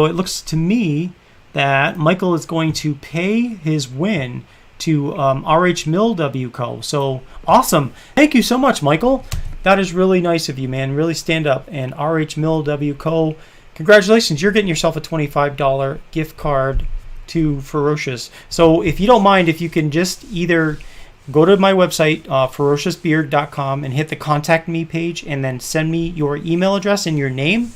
it looks to me that Michael is going to pay his win to RH Mill W Co. So awesome. Thank you so much, Michael. That is really nice of you, man. Really stand up. And RH Mill W Co. Congratulations. You're getting yourself a $25 gift card to Ferocious. So if you don't mind, if you can just either go to my website, ferociousbeard.com, and hit the contact me page, and then send me your email address and your name,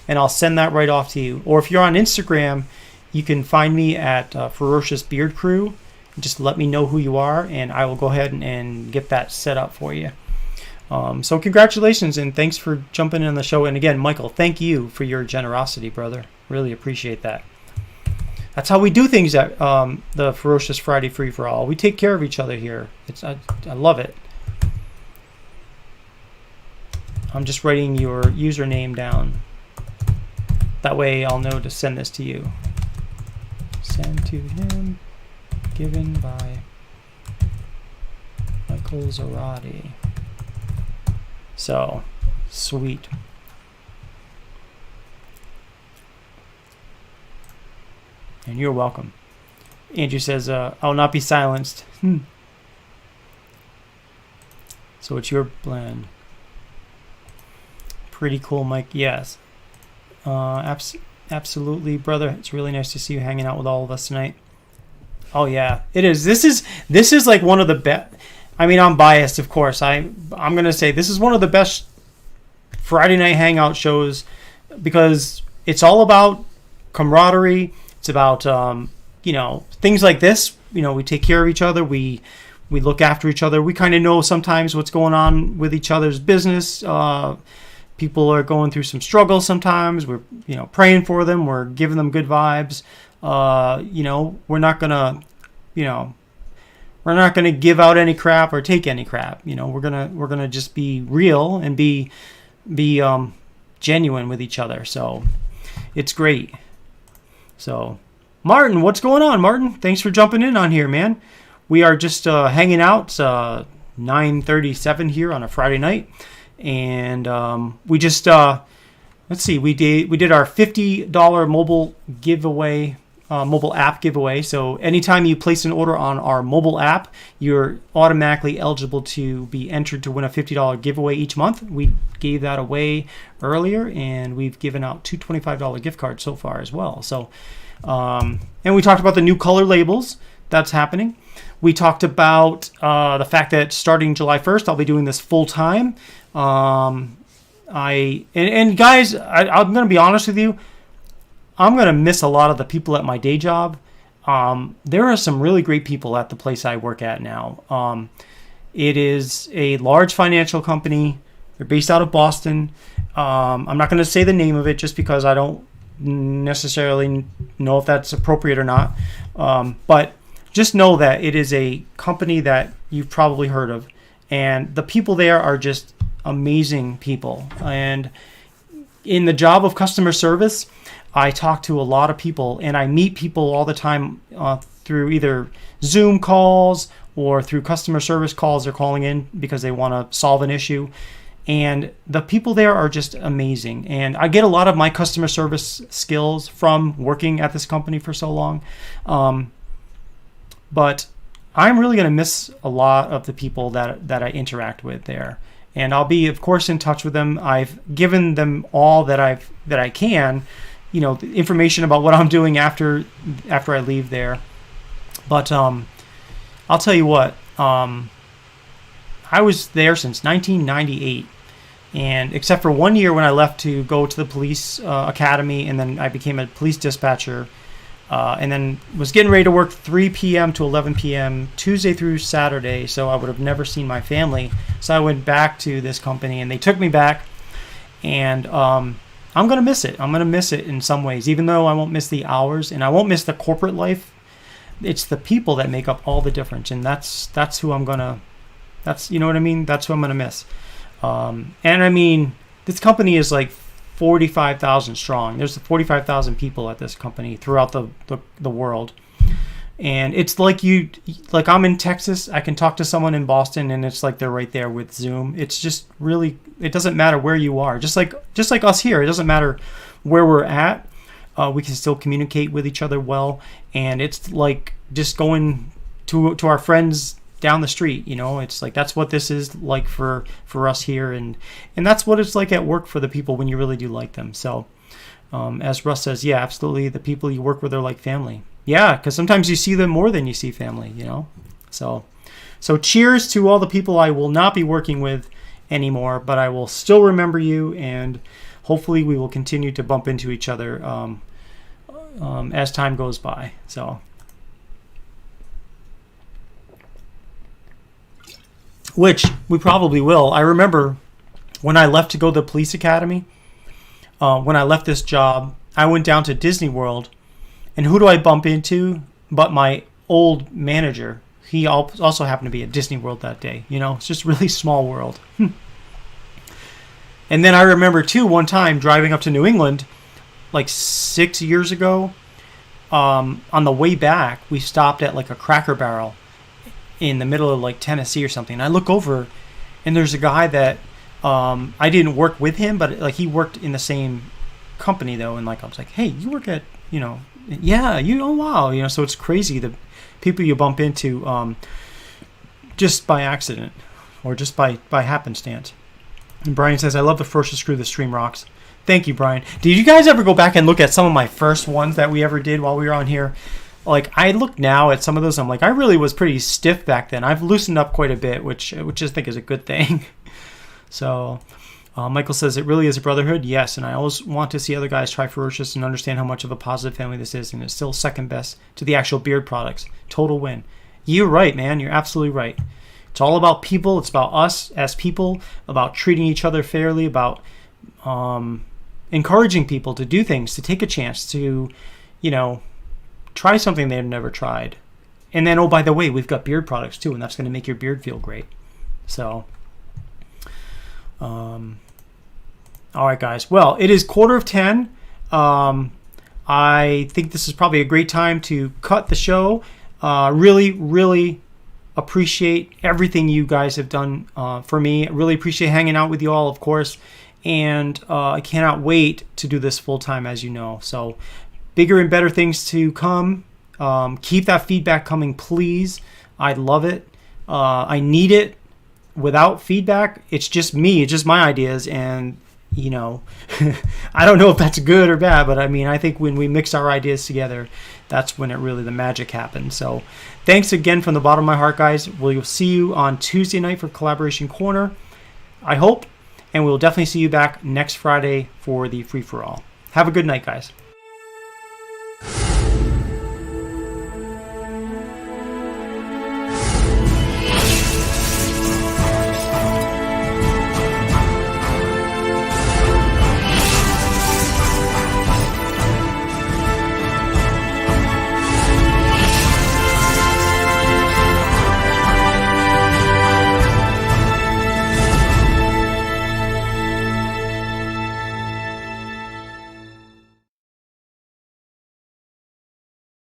and I'll send that right off to you. Or if you're on Instagram, you can find me at Ferocious Beard Crew, just let me know who you are, and I will go ahead and get that set up for you. So congratulations, and thanks for jumping in on the show. And again, Michael, thank you for your generosity, brother. Really appreciate that. That's how we do things at the Ferocious Friday Free for All. We take care of each other here. I love it. I'm just writing your username down. That way I'll know to send this to you. Send to him. Given by Michael Zarate. So, sweet. And you're welcome. Andrew says, I'll not be silenced. So it's your blend. Pretty cool, Mike. Yes. Absolutely, brother. It's really nice to see you hanging out with all of us tonight. Oh, yeah. It is. This is like one of the best. I mean, I'm biased, of course. I'm going to say this is one of the best Friday night hangout shows because it's all about camaraderie. It's about, things like this. We take care of each other. We look after each other. We kind of know sometimes what's going on with each other's business. People are going through some struggles sometimes. We're, praying for them. We're giving them good vibes. We're not gonna give out any crap or take any crap. We're gonna just be real and be genuine with each other. So it's great. So, Martin, what's going on, Martin? Thanks for jumping in on here, man. We are just hanging out. 9:37 here on a Friday night, and we just let's see. We did our $50 mobile giveaway, mobile app giveaway. So anytime you place an order on our mobile app, you're automatically eligible to be entered to win a $50 giveaway each month. We gave that away earlier, and we've given out two $25 gift cards so far as well. So, and we talked about the new color labels that's happening. We talked about the fact that starting July 1st, I'll be doing this full time. Guys, I'm going to be honest with you. I'm going to miss a lot of the people at my day job. There are some really great people at the place I work at now. It is a large financial company. They're based out of Boston. I'm not going to say the name of it just because I don't necessarily know if that's appropriate or not. But just know that it is a company that you've probably heard of. And the people there are just amazing people. And in the job of customer service, I talk to a lot of people, and I meet people all the time through either Zoom calls or through customer service calls. They're calling in because they want to solve an issue. And the people there are just amazing. And I get a lot of my customer service skills from working at this company for so long. But I'm really going to miss a lot of the people that I interact with there. And I'll be, of course, in touch with them. I've given them all that I can, the information about what I'm doing after I leave there. But I'll tell you what, I was there since 1998. And except for 1 year when I left to go to the police academy, and then I became a police dispatcher, and then was getting ready to work 3 p.m. to 11 p.m. Tuesday through Saturday, so I would have never seen my family. So I went back to this company, and they took me back, and I'm going to miss it. I'm going to miss it in some ways, even though I won't miss the hours, and I won't miss the corporate life. It's the people that make up all the difference, and that's who I'm going to, you know what I mean? That's who I'm going to miss. And I mean, this company is like 45,000 strong. There's 45,000 people at this company throughout the world. And it's like I'm in Texas, I can talk to someone in Boston, and it's like they're right there with Zoom. It's just really, it doesn't matter where you are. Just like us here, it doesn't matter where we're at. We can still communicate with each other well. And it's like just going to our friends down the street, it's like that's what this is like for us here, and that's what it's like at work for the people when you really do like them. So as Russ says, yeah, absolutely, the people you work with are like family. Yeah, because sometimes you see them more than you see family, so cheers to all the people I will not be working with anymore, but I will still remember you, and hopefully we will continue to bump into each other as time goes by. So which we probably will. I remember when I left to go to the police academy, when I left this job, I went down to Disney World, and who do I bump into but my old manager? He also happened to be at Disney World that day. You know, it's just a really small world. And then I remember, too, one time driving up to New England, like 6 years ago, on the way back, we stopped at like a Cracker Barrel in the middle of like Tennessee or something. And I look over, and there's a guy that I didn't work with him, but like he worked in the same company though. And like I was like, hey, you work at, you know, yeah, you, oh wow, you know. So it's crazy the people you bump into just by accident or just by happenstance. And Brian says, I love the Ferocious crew. The stream rocks. Thank you, Brian. Did you guys ever go back and look at some of my first ones that we ever did while we were on here? Like, I look now at some of those, I'm like, I really was pretty stiff back then. I've loosened up quite a bit, which I think is a good thing. So, Michael says, it really is a brotherhood. Yes, and I always want to see other guys try Ferocious and understand how much of a positive family this is, and it's still second best to the actual beard products. Total win. You're right, man. You're absolutely right. It's all about people. It's about us as people, about treating each other fairly, about encouraging people to do things, to take a chance, to, you know, try something they've never tried. And then, oh, by the way, we've got beard products too, and that's going to make your beard feel great. So, all right, guys. Well, it is 9:45. I think this is probably a great time to cut the show. Really, really appreciate everything you guys have done for me. I really appreciate hanging out with you all, of course. And I cannot wait to do this full time, as you know. So bigger and better things to come. Keep that feedback coming, please. I love it. I need it. Without feedback, it's just me. It's just my ideas. And, you know, I don't know if that's good or bad, but I mean, I think when we mix our ideas together, that's when it really, the magic happens. So thanks again from the bottom of my heart, guys. We'll see you on Tuesday night for Collaboration Corner, I hope. And we'll definitely see you back next Friday for the free-for-all. Have a good night, guys.